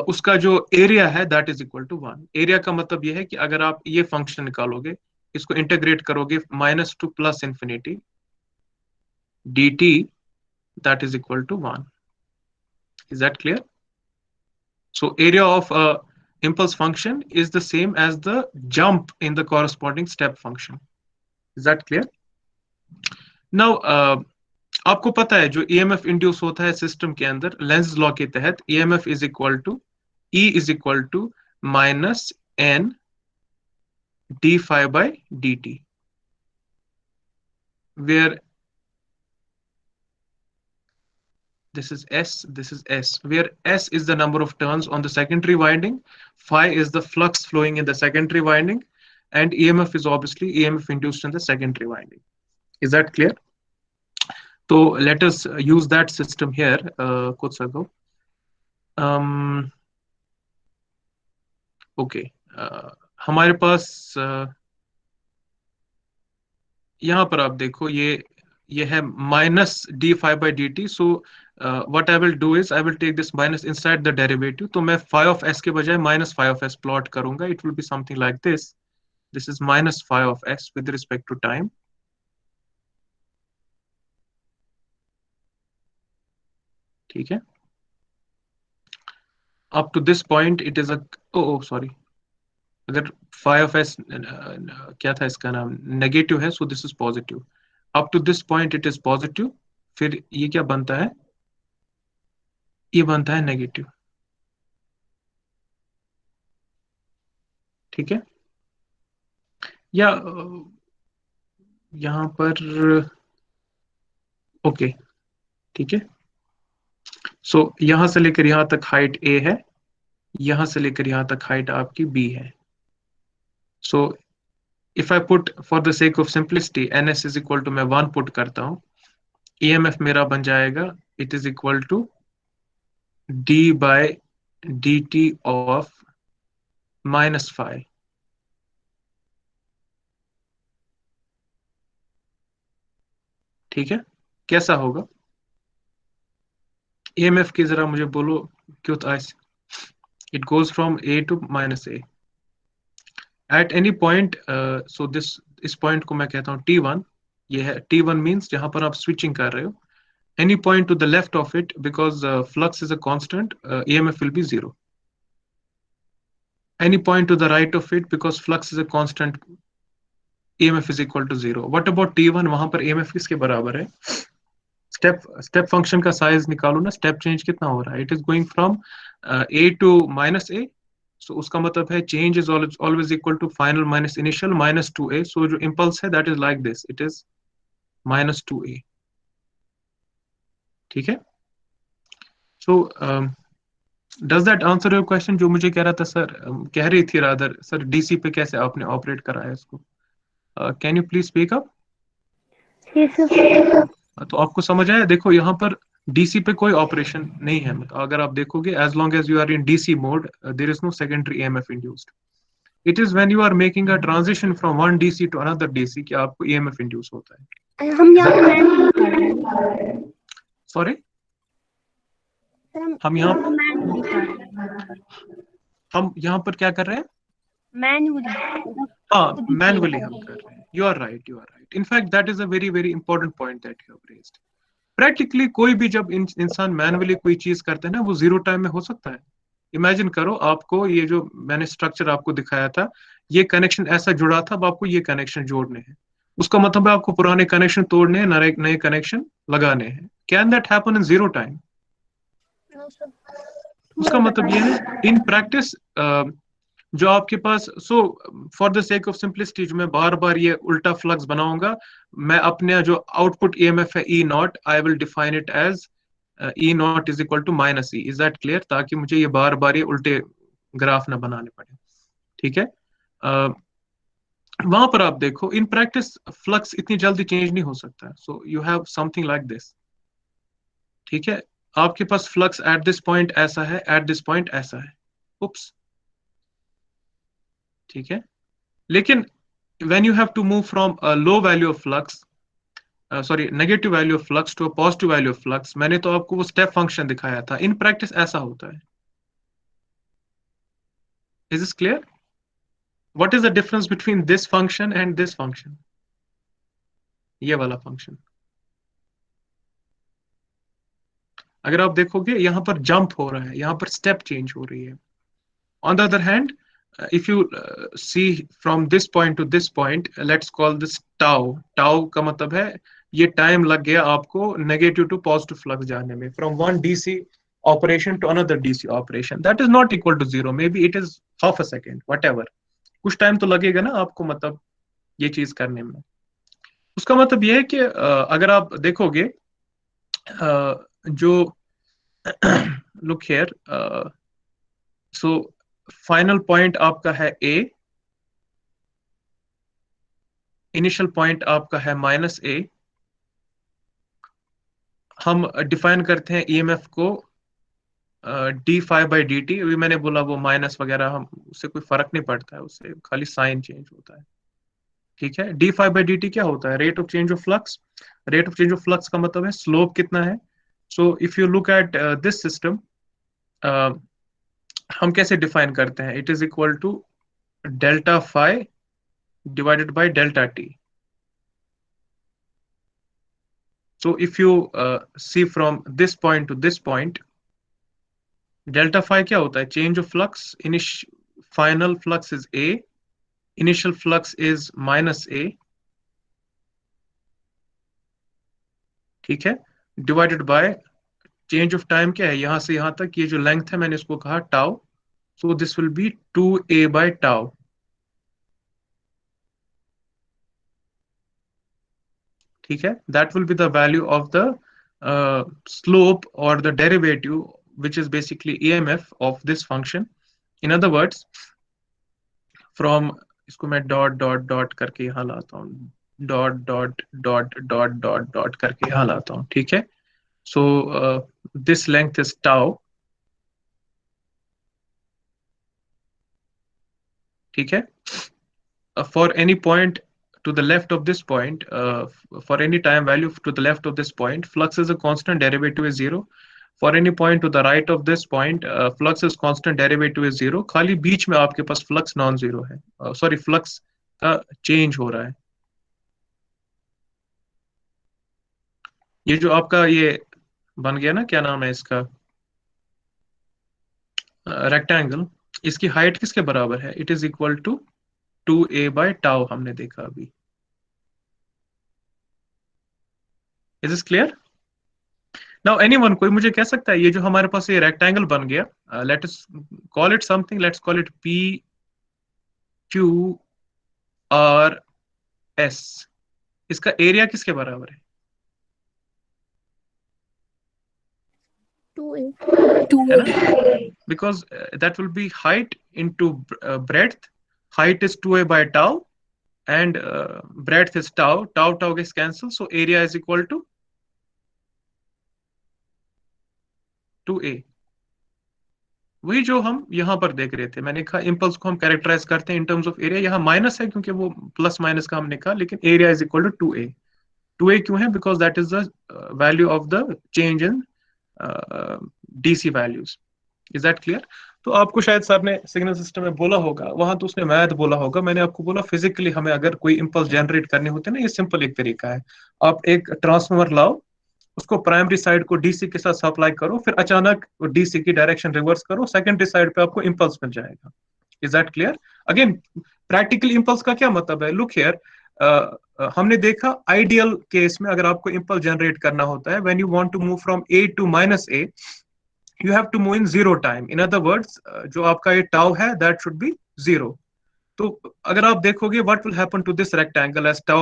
उसका जो एरिया है that is equal to 1। Area का मतलब ये है कि अगर आप ये फंक्शन निकालोगे, इसको इंटीग्रेट करोगे minus two plus infinity dt, that is equal to 1. Is that clear? So area of a impulse function is the same as the jump in the corresponding step function. Is that clear? Now आपको पता है जो EMF induce होता है system के अंदर Lenz law के तहत, EMF is equal to E is equal to -n d∅/dt, where this is S, where S is the number of turns on the secondary winding, phi is the flux flowing in the secondary winding, and EMF is obviously EMF induced in the secondary winding. Is that clear? So let us use that system here, Kotsago. Okay, हमारे पास यहाँ पर आप देखो ये है -d∅/dt. So what I will do is I will take this minus inside the derivative. तो मैं phi of s के बजाय -phi of s plot करूंगा. It will be something like this. This is -phi of s with respect to time. ठीक है. Up to this point it is a sorry. अगर phi of s क्या था इसका नाम, नेगेटिव है, so this is positive. Up to this point it is positive. फिर ये क्या बनता है, ये बनता है नेगेटिव. ठीक है, या यहाँ पर ओके ठीक है. सो यहां से लेकर यहां तक हाइट a है, यहां से लेकर यहां तक हाइट आपकी b है. So if I put for the sake of simplicity ns is equal to, मैं 1 पुट करता हूं, EMF मेरा बन जाएगा, it is equal to d by dt of -phi. ठीक है, कैसा होगा EMF की जरा मुझे बोलो क्यों. It goes from a to -a at any point. So this, इस पॉइंट को मैं कहता हूँ T1. ये है T1 मींस जहां पर आप स्विचिंग कर रहे हो. Any point to the left of it, because flux is a constant, EMF will be 0. Any point to the right of it, because flux is a constant, EMF is equal to 0. What about T1? वहां पर EMF किसके बराबर है? Step function का size निकालो ना, step change कितना हो रहा है. It is going from a to -a. सो उसका मतलब है change is always equal to final minus initial minus 2a. So जो इम्पल्स है that is like this, it is -2a. ठीक है. So does that answer your question? जो मुझे कह रहा था सर, कह रही थी रादर, सर डीसी पे कैसे आपने ऑपरेट कराया इसको? Can you please speak up?
Yes, sir.
तो आपको समझ आया? देखो यहाँ पर डीसी पे कोई ऑपरेशन नहीं है. मतलब अगर आप देखोगे, as long as you are in DC mode, there is no secondary EMF induced. It is when you are making a transition from one DC to another DC कि आपको ईएमएफ इंड्यूस होता है.
हम यहाँ पे मैनुअली कर रहे हैं.
सॉरी,
सर
हम यहाँ
मैनुअली कर रहे हैं.
हम यहाँ पर क्या कर रहे हैं?
मैनुअली.
हाँ, मैनुअली हम कर रहे हैं. You are right, you are right. In fact that is a very very important point that you have raised. Practically कोई भी जब इंसान मैनुअली कोई चीज करता है ना, वो 0 टाइम में हो सकता है. इमेजिन करो, आपको ये जो मैंने स्ट्रक्चर आपको दिखाया था, ये कनेक्शन ऐसा जुड़ा था, अब आपको ये कनेक्शन जोड़ने हैं. उसका मतलब है आपको पुराने कनेक्शन तोड़ने हैं, नए कनेक्शन लगाने हैं. Can that happen in 0 time? उसका मतलब ये है इन प्रैक्टिस जो आपके पास. So for the sake of simplicity, जो मैं बार बार ये उल्टा फ्लक्स बनाऊंगा, मैं अपने जो आउटपुट ईएमएफ है E0, I will define it as E0 is equal to -e. Is that clear? ताकि मुझे ये बार बार ये उल्टे ग्राफ ना बनाने पड़े. ठीक है. वहां पर आप देखो, इन प्रैक्टिस फ्लक्स इतनी जल्दी चेंज नहीं हो सकता. So you have something like this. ठीक है, आपके पास फ्लक्स एट दिस पॉइंट ऐसा है, एट दिस पॉइंट ऐसा है. उप्स. ठीक है. लेकिन when you have to move from a low value of flux, negative value of flux to a positive value of flux, मैंने तो आपको वो स्टेप फंक्शन दिखाया था. इन प्रैक्टिस ऐसा होता है. Is this clear? What is the difference between this function and this function? ये वाला फंक्शन अगर आप देखोगे, यहां पर जंप हो रहा है, यहां पर स्टेप चेंज हो रही है. On the other hand, if you see from this point to this point, let's call this tau का मतलब है ये टाइम लग गया आपको नेगेटिव टू पॉजिटिव फ्लक्स जाने में, from one DC operation to another DC operation. That is not equal to 0. Maybe it is half a second, whatever. कुछ टाइम तो लगेगा ना आपको, मतलब ये चीज करने में. उसका मतलब ये है कि अगर आप देखोगे, जो look here, so final point आपका है A, इनिशियल पॉइंट आपका है -a. हम डिफाइन करते हैं ईएमएफ को d∅dt. अभी मैंने बोला वो माइनस वगैरह, हम उससे कोई फर्क नहीं पड़ता है, उससे खाली साइन चेंज होता है. ठीक है. d∅dt क्या होता है? Rate of change of flux. Rate of change of flux का मतलब है स्लोप कितना है. So if you look at this system, हम कैसे डिफाइन करते हैं? It is equal to delta phi divided by delta t. So if you see from this point to this point, delta phi क्या होता है? Change of flux. Final flux is A, initial flux is -a. ठीक है. Divided by change of time क्या है? यहां से यहां तक ये जो लेंथ है, मैंने इसको कहा tau. So this will be 2a by tau. ठीक है. That will be the value of the slope or the derivative which is basically EMF of this function. In other words, from इसको मैं dot dot dot करके यहाँ लाता हूँ, dot dot dot dot dot dot करके यहाँ लाता हूँ, ठीक है. So this length is tau, ठीक है. For any point to the left of this point, for any time value to the left of this point, flux is a constant, derivative is 0. For any point to the right of this point, flux is constant, derivative is 0. खाली बीच में आपके पास flux non zero है, sorry flux का change हो रहा है. ये जो आपका ये बन गया ना, क्या नाम है इसका, रेक्टेंगल, इसकी हाइट किसके बराबर है? It is equal to 2a by tau, हमने देखा अभी. Is this clear? Now anyone, कोई मुझे कह सकता है ये जो हमारे पास ये रेक्टेंगल बन गया, late us call it something, let's call it P Q R S, इसका एरिया किसके बराबर है?
2a.
है ना? Because that will be height into breadth. Height is 2a by tau and breadth is tau. Tau gets cancelled, so area is equal to 2a. वही जो हम यहाँ पर देख रहे थे, मैंने कहा इम्पल्स को हम कैरेक्टराइज करते हैं इन टर्म्स ऑफ एरिया. यहाँ माइनस है क्योंकि वो प्लस माइनस का हमने कहा, लेकिन area is equal to 2a. 2a क्यों है? Because that is the value of the change in DC values. Is that clear? तो आपको शायद सर ने सिग्नल सिस्टम में बोला होगा, वहां तो उसने मैथ बोला होगा, मैंने आपको बोला फिजिकली हमें अगर कोई इंपल्स जनरेट करने होते हैं ना, ये सिंपल एक तरीका है. आप एक ट्रांसफार्मर लाओ, उसको प्राइमरी साइड को डीसी के साथ सप्लाई करो, फिर अचानक डीसी की डायरेक्शन रिवर्स करो, सेकेंडरी साइड पे आपको इंपल्स मिल जाएगा. Is that clear? Again practical impulse का क्या मतलब है? लुक हियर, हमने देखा आइडियल केस में अगर आपको इंपल्स जनरेट करना होता है, when you want to move from A to minus A, you have to move in zero time. In other words, जो आपका ये tau है, that should be zero. तो अगर आप देखोगे what will happen to this rectangle as tau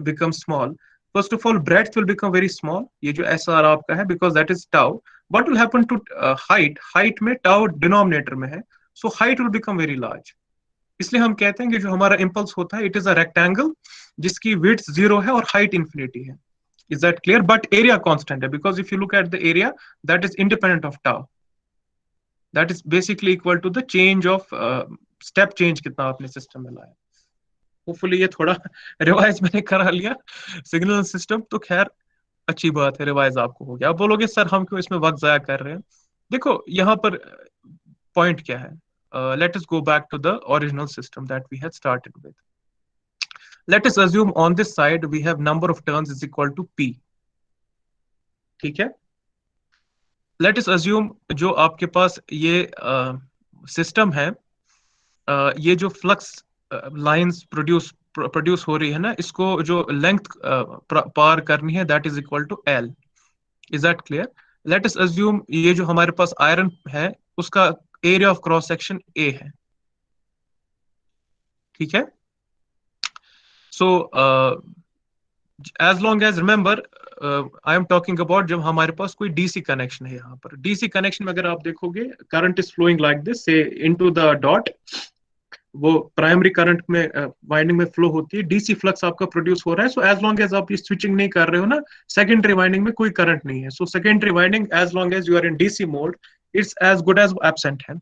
becomes small, first of all breadth will become very small, ये जो SR आपका है, because that is tau. What will happen to height में tau denominator में है, so height will become very large. इसलिए हम कहते हैं कि जो हमारा impulse होता है, it is a rectangle जिसकी width 0 है और height infinity है. Is that clear? But area constant है, because if you look at the area, that is independent of tau. That is basically equal to the change of step change कितना आपने system में लाया. Hopefully ये थोड़ा revise मैंने करा लिया सिग्नल सिस्टम, तो खैर अच्छी बात है, रिवाइज आपको हो गया. आप बोलोगे सर हम क्यों इसमें वक्त जाया कर रहे हैं? देखो यहाँ पर पॉइंट क्या है. Let us go back to the original system that we had started with. Let us assume on this side we have number of turns is equal to P. ठीक है? Let us assume जो आपके पास ये system है, ये जो flux lines produce हो रही है ना, इसको जो लेंथ पार करनी है, that is equal to L. Is that clear? Let us assume ये जो हमारे पास आयरन है, उसका area of cross section A है. ठीक है? So as long as remember, I am talking about जब हमारे पास कोई डीसी कनेक्शन है. यहाँ पर डीसी कनेक्शन में अगर आप देखोगे, current is flowing like this, से इनटू द डॉट, वो प्राइमरी करंट में वाइंडिंग में फ्लो होती है, डीसी फ्लक्स आपका प्रोड्यूस हो रहा है. सो एज लॉन्ग एज आप ये स्विचिंग नहीं कर रहे हो ना, सेकेंडरी वाइंडिंग में कोई करंट नहीं है. So secondary winding as long as you are in DC mode, it's as good as absent है.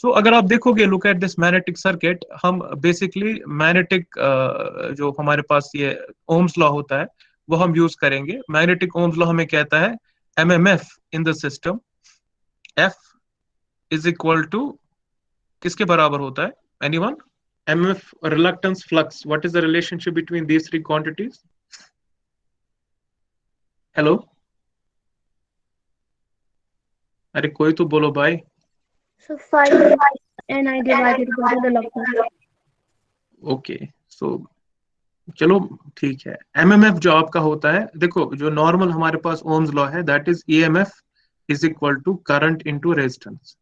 सो अगर आप देखोगे, look at this magnetic circuit, हम बेसिकली मैग्नेटिक जो हमारे पास ये ओम्स लॉ होता है वो हम यूज करेंगे. मैग्नेटिक ओम्स लॉ हमें कहता है MMF in the system, F is equal to किसके बराबर होता है? Anyone? MMF reluctance flux, what is the relationship between these three quantities? Hello, अरे कोई तो बोलो भाई.
So 5 Ni divided by the reluctance.
Okay, so चलो ठीक है. MMF जो आपका होता है, देखो जो नॉर्मल हमारे पास ओम्स लॉ है, that is EMF is equal to current into resistance.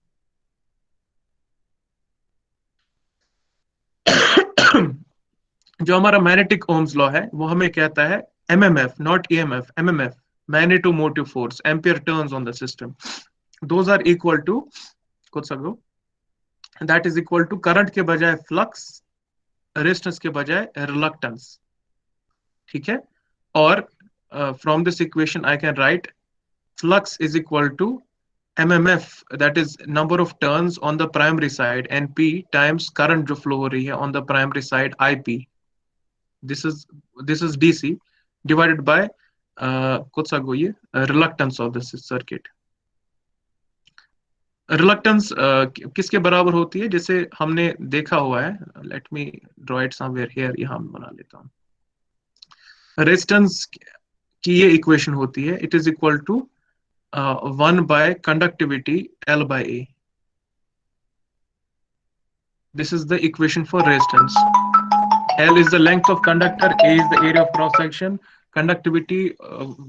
जो हमारा मैग्नेटिक ओम्स लॉ है वो हमें कहता है MMF, not EMF, MMF magnetomotive force, ampere turns on the system. Those are equal to कुछ समझो, that is equal to current के बजाय flux, resistance के बजाय reluctance. ठीक है, और from this equation I can write flux is equal to MMF, that is number of turns on the primary side, and P times current जो flow हो रही है on the primary side, IP. This is DC divided by कुछ समझो ये reluctance of this circuit. Reluctance किसके बराबर होती है, जैसे हमने देखा हुआ है, late me draw it somewhere here, यहां बना लेता हूं। रेजिस्टेंस की ये इक्वेशन होती है, it is equal to 1 by conductivity L by A. This is the equation for resistance. L is the length of conductor, A is the area of cross section, conductivity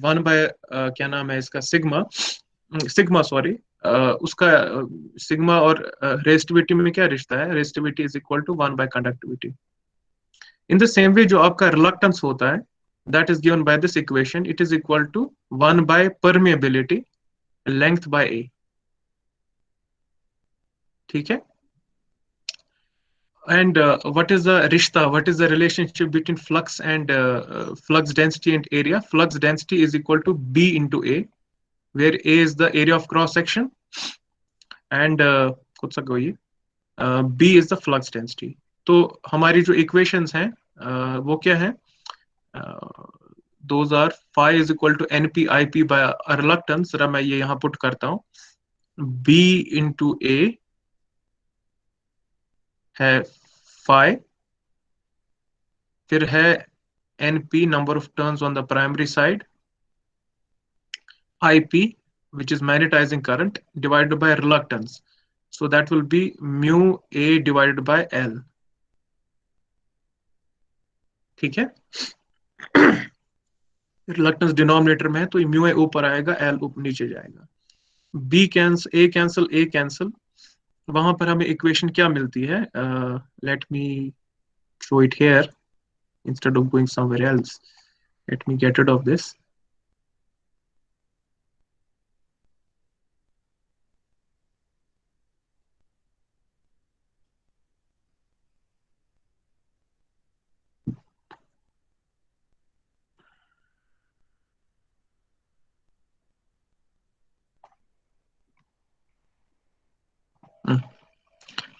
1 by क्या नाम है इसका, sigma sorry, उसका sigma और resistivity में क्या रिश्ता है, resistivity is equal to 1 by conductivity. In the same way जो आपका रिलक्टेंस होता है, that is given by this equation, it is equal to 1 by permeability length by A. ठीक है, and what is the rishta, what is the relationship between flux and flux density and area? Flux density is equal to B into A, where A is the area of cross section and कुछ सा कोई B is the flux density. तो हमारी जो equations हैं वो क्या है, those are phi is equal to NP IP by reluctance, जरा मैं ये यहाँ पुट करता हूँ, B into A है phi, फिर है NP number of turns on the primary side, IP which is magnetizing current divided by reluctance, so that will be mu A divided by L. ठीक है, रिलक्टेंस डिनोमिनेटर में है तो mu A ऊपर आएगा, L ऊपर नीचे जाएगा, B cancel, A cancel, A cancel, वहां पर हमें इक्वेशन क्या मिलती है, let me show it here instead of going somewhere else, let me get rid of this.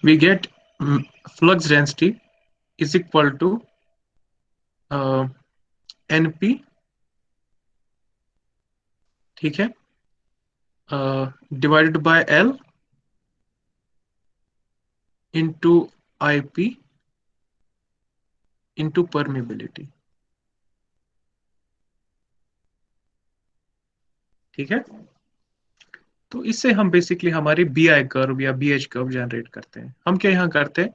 We get flux density is equal to NP, ठीक है, divided by L into IP into permeability. ठीक है, तो इससे हम basically हमारी BI curve या BH curve generate करते हैं। हम क्या यहाँ करते हैं,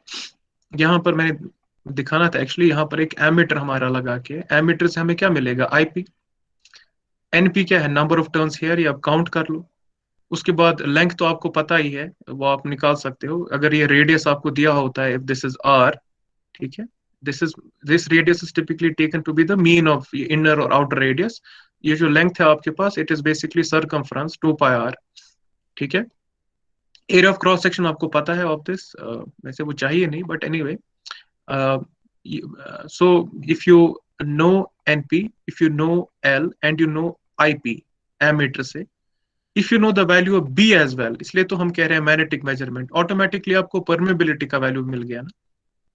यहाँ पर मैंने दिखाना था एक्चुअली, यहाँ पर एक एमीटर हमारा लगा के, एमीटर से हमें क्या मिलेगा, IP, NP क्या है, नंबर ऑफ टर्न्स हेयर, ये आप काउंट कर लो, उसके बाद लेंथ तो आपको पता ही है, वो आप निकाल सकते हो, अगर ये रेडियस आपको दिया होता है, इफ दिस इज R, ठीक है, this radius is typically taken to be the mean of inner or outer radius, ये जो लेंथ है आपके पास, it is basically circumference 2 pi r, ठीक है। एरिया ऑफ क्रॉस सेक्शन आपको पता है ऑफ दिस, वैसे वो चाहिए नहीं, but anyway, so if you know NP, if you know L and you know IP ammeter से, if you know the value of B as well, इसलिए तो हम कह रहे हैं मैग्नेटिक मेजरमेंट, ऑटोमेटिकली आपको परमेबिलिटी का वैल्यू मिल गया ना,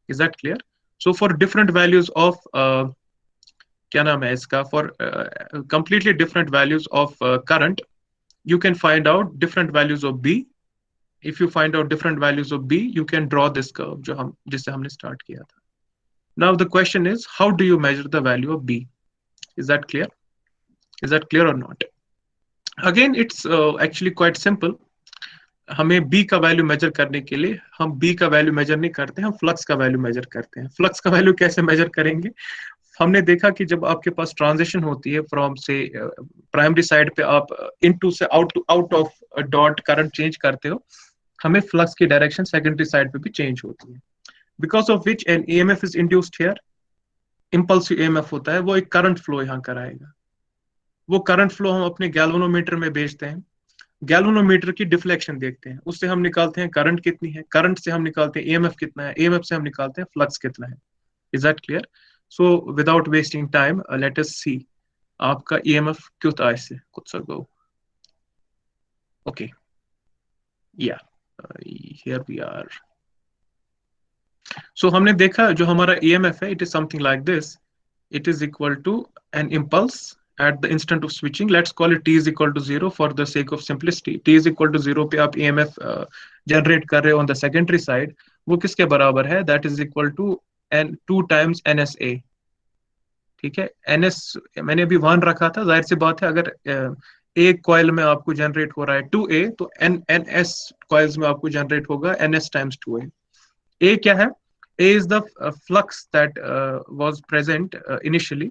is that clear? So for different values of क्या नाम है इसका, for completely different values of current, you can find out different values of B. If you find out different values of B, you can draw this curve जिससे हमने start किया था. Now the question is, how do you measure the value of B? Is that clear? Is that clear or not? Again, it's actually quite simple. हमें B का value major करने के लिए हम B का वैल्यू मेजर नहीं करते हैं, हम फ्लक्स का वैल्यू मेजर करते हैं। फ्लक्स का वैल्यू कैसे मेजर करेंगे? हमने देखा कि जब आपके पास ट्रांजिशन होती है फ्रॉम से प्राइमरी साइड पे आप इनटू से out of dot current change करते हो, हमें फ्लक्स की डायरेक्शन सेकेंडरी साइड पे भी चेंज होती है, because of which N EMF is induced here, impulsive EMF होता है, वो एक करंट फ्लो यहाँ कराएगा, वो करंट फ्लो हम अपने गैल्वेनोमीटर में भेजते हैं, गैल्वेनोमीटर की डिफ्लेक्शन देखते हैं, उससे हम निकालते हैं करंट कितनी है, करंट से हम निकालते हैं ईएमएफ कितना है, ईएमएफ से हम निकालते हैं फ्लक्स कितना है। Is that clear? So without wasting time let us see आपका ईएमएफ क्यों इससे कुछ गो। Okay yeah here we are. So हमने देखा जो हमारा ईएमएफ है, it is something like this, it is equal to an impulse at the instant of switching. Let's call it t is equal to 0 for the sake of simplicity. T is equal to 0 पे आप EMF generate कर रहे हो on the secondary side, वो किसके बराबर है? That is equal to n 2 times NSA। ठीक है, NS मैंने अभी 1 रखा था, जाहिर सी बात है अगर एक कॉइल में आपको जनरेट हो रहा है 2A तो NS कॉइल्स में आपको जनरेट होगा NS times 2A। A क्या है? A is the flux that was present initially।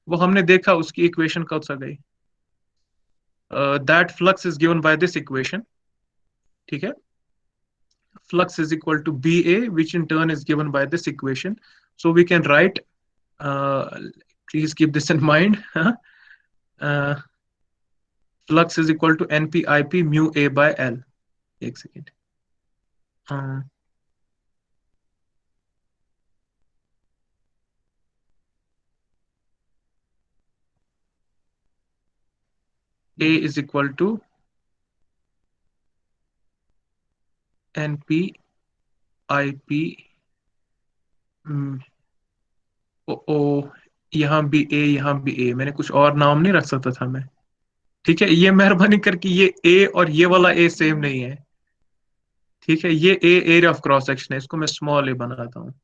वो हमने देखा, उसकी इक्वेशन कब सा गई? That flux is given by this equation। ठीक है, flux is equal to BA, which in turn is given by this equation। So we can write, please keep this in mind, flux is equal to NPIP mu A by L। एक second, A is equal to NPIP यहाँ भी A, यहाँ भी A, मैंने कुछ और नाम नहीं रख सकता था मैं। ठीक है, ये मेहरबानी करके ये A और ये वाला A सेम नहीं है। ठीक है, ये A area of cross section है, इसको मैं स्मॉल a बनाता हूँ।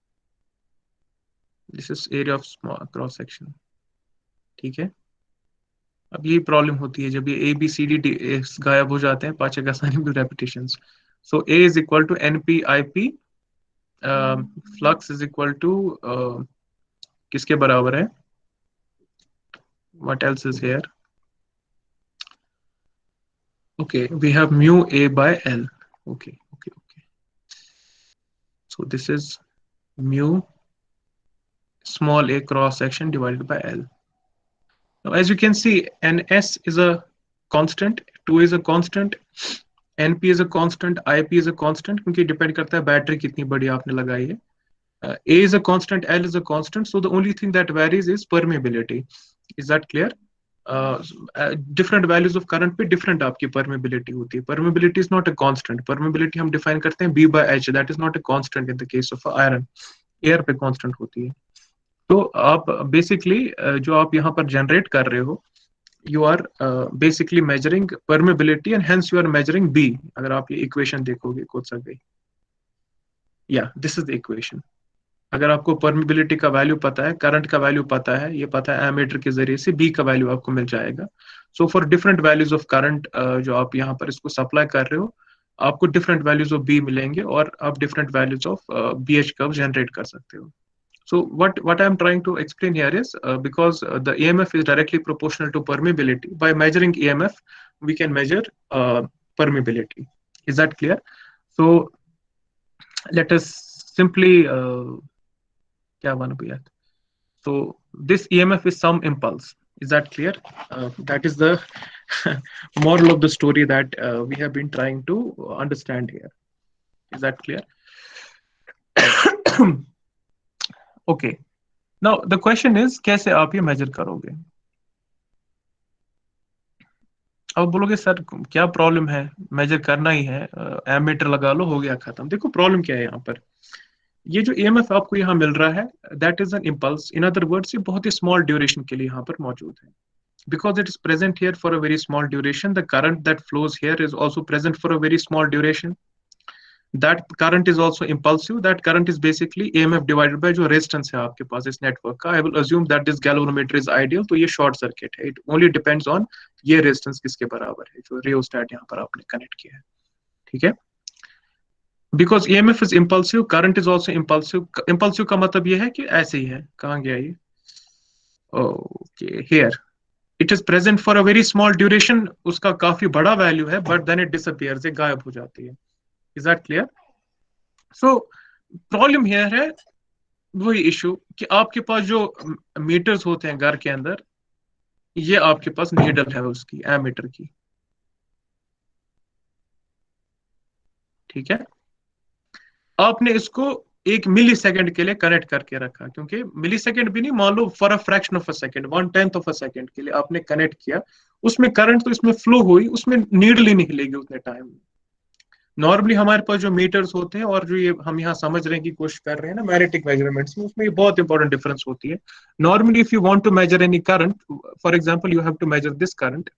This is area of small cross section. ठीक है, अब ये प्रॉब्लम होती है जब ये ABCD गायब हो जाते हैं, पाचक assignable repetitions. So A is equal to NPIP, flux is equal to किसके बराबर है? What else is here? Okay, we have mu A by L। Okay okay okay, so this is mu small a cross section divided by L। Now as you can see, NS is a constant, 2 is a constant, NP is a constant, IP is a constant, क्योंकि depend करता है battery कितनी बड़ी आपने लगाई है। A is a constant, L is a constant, so the only thing that varies is permeability। Is that clear? Different values of current पे different आपकी permeability होती है। Permeability is not a constant। Permeability हम define करते हैं B by H, that is not a constant in the case of iron। air पे constant होती है। तो आप बेसिकली जो आप यहाँ पर जनरेट कर रहे हो, you are basically measuring permeability and hence you are measuring B। अगर आप ये इक्वेशन देखोगे कौन सा गई, या दिस इज द इक्वेशन। अगर आपको परमिबिलिटी का वैल्यू पता है, करंट का वैल्यू पता है, ये पता है एमीटर के जरिए से बी का वैल्यू आपको मिल जाएगा। So for different values of current जो आप यहाँ पर इसको सप्लाई कर रहे हो, आपको डिफरेंट वैल्यूज ऑफ बी मिलेंगे और आप different values of BH curve generate कर सकते हो। So what I am trying to explain here is because the EMF is directly proportional to permeability, by measuring EMF we can measure permeability। Is that clear? So let us simply क्या मानो भैया, so this EMF is some impulse। Is that clear? That is the moral of the story that we have been trying to understand here। Is that clear? Okay, now the question is कैसे आप ये major करोगे? अब बोलोगे sir क्या problem है, major करना ही है, एमीटर लगा लो हो गया खत्म। देखो प्रॉब्लम क्या है यहाँ पर, ये जो EMF आपको यहाँ मिल रहा है that is an impulse. In other words ये बहुत ही स्मॉल ड्यूरेशन के लिए यहाँ पर मौजूद है। Because it is present here for a very small duration, the current that flows here is also present for a very small duration। That current is also impulsive। That current is basically EMF divided by जो resistance है आपके पास इस network का। I will assume that this galvanometer is ideal, तो ये short circuit है। It only depends on ये resistance किसके बराबर है जो रियोस्टेट यहाँ पर आपने कनेक्ट किया है। ठीक है, because EMF is impulsive, current is also impulsive। impulsive का मतलब ये है कि ऐसे ही है, कहाँ गया ये? Okay, here it is present for a very small duration, उसका काफी बड़ा वैल्यू है, but then it disappears, ये गायब हो जाती है। Is that clear? So problem here है वही इशू कि आपके पास जो मीटर्स होते हैं घर के अंदर, ये आपके पास नीडल है उसकी एमीटर की, ठीक है। आपने इसको 1 मिली सेकेंड के लिए कनेक्ट करके रखा, क्योंकि मिली सेकेंड भी नहीं, मान लो for a fraction of a second, 1/10 of a second के लिए आपने कनेक्ट किया, उसमें करंट तो इसमें फ्लो हुई, उसमें नीडल ही निकलेगी उतने टाइम में। नॉर्मली हमारे पास जो मीटर्स होते हैं और जो ये हम यहाँ समझने की कोशिश कर रहे हैं ना मैग्नेटिक मेजरमेंट्स में, उसमें ये बहुत इंपॉर्टेंट डिफरेंस होती है। Normally if you want to measure any current, for example you have to measure this current,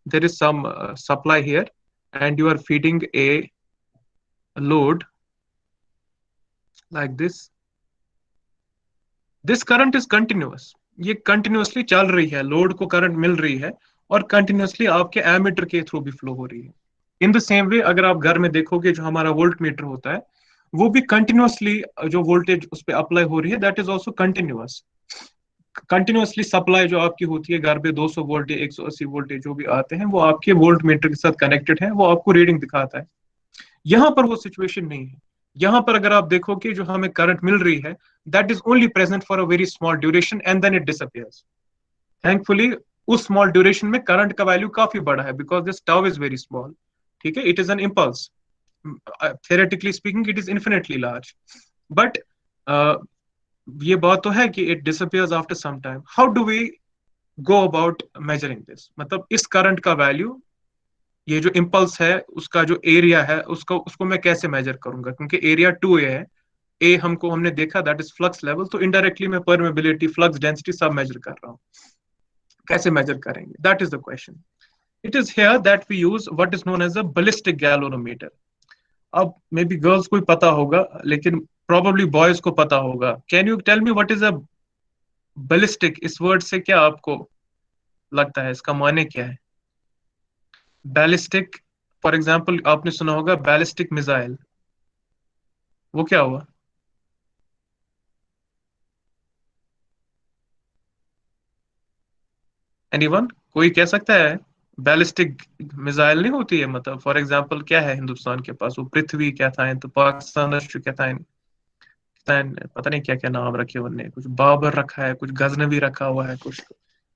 there is some supply here and you are feeding a load like this current is continuous, ये continuously चल रही है, load को current मिल रही है और continuously आपके एमीटर के थ्रू भी फ्लो हो रही है। इन द सेम वे अगर आप घर में देखोगे जो हमारा वोल्ट मीटर होता है, वो भी कंटिन्यूअसली जो वोल्टेज उस पर अप्लाई हो रही है that is also continuous. Continuously supply जो आपकी होती है घर पे 200 वोल्ट या 180 वोल्ट जो भी आते हैं, वो आपके वोल्ट मीटर के साथ कनेक्टेड है, वो आपको रीडिंग दिखाता है। यहाँ पर वो सिचुएशन नहीं है। यहाँ पर अगर आप देखो कि जो हमें करंट मिल रही है that is only present for a very small duration and then it disappears. Thankfully उस स्मॉल ड्यूरेशन में करंट का वैल्यू काफी बड़ा है because this tau is very small, ठीक है। It is an impulse, theoretically speaking it is infinitely large, but ये बात तो है कि it disappears after some time. How do we go about measuring this? मतलब इस करंट का वैल्यू, ये जो इम्पल्स है उसका जो एरिया है उसको मैं कैसे मेजर करूंगा, क्योंकि एरिया 2a है, ए हमने देखा दैट इज फ्लक्स लेवल, तो इनडायरेक्टली मैं परमेबिलिटी, फ्लक्स डेंसिटी सब मेजर कर रहा हूँ। कैसे मेजर करेंगे, that is the question. It is here that we use what is known as a ballistic galvanometer. अब मे बी गर्ल्स को ही पता होगा लेकिन प्रोबेबली बॉयज को पता होगा। Can you tell me what is a ballistic? इस वर्ड से क्या आपको लगता है, इसका माने क्या है? बैलिस्टिक, फॉर एग्जांपल आपने सुना होगा बैलिस्टिक मिसाइल, वो क्या हुआ? एनीवन, कोई कह सकता है? बैलिस्टिक मिसाइल नहीं होती है, मतलब फॉर एग्जांपल क्या है हिंदुस्तान के पास, वो पृथ्वी क्या था, तो पाकिस्तान राष्ट्र क्या था, पता नहीं क्या क्या नाम रखे उनने, कुछ बाबर रखा है, कुछ गजनवी रखा हुआ है कुछ।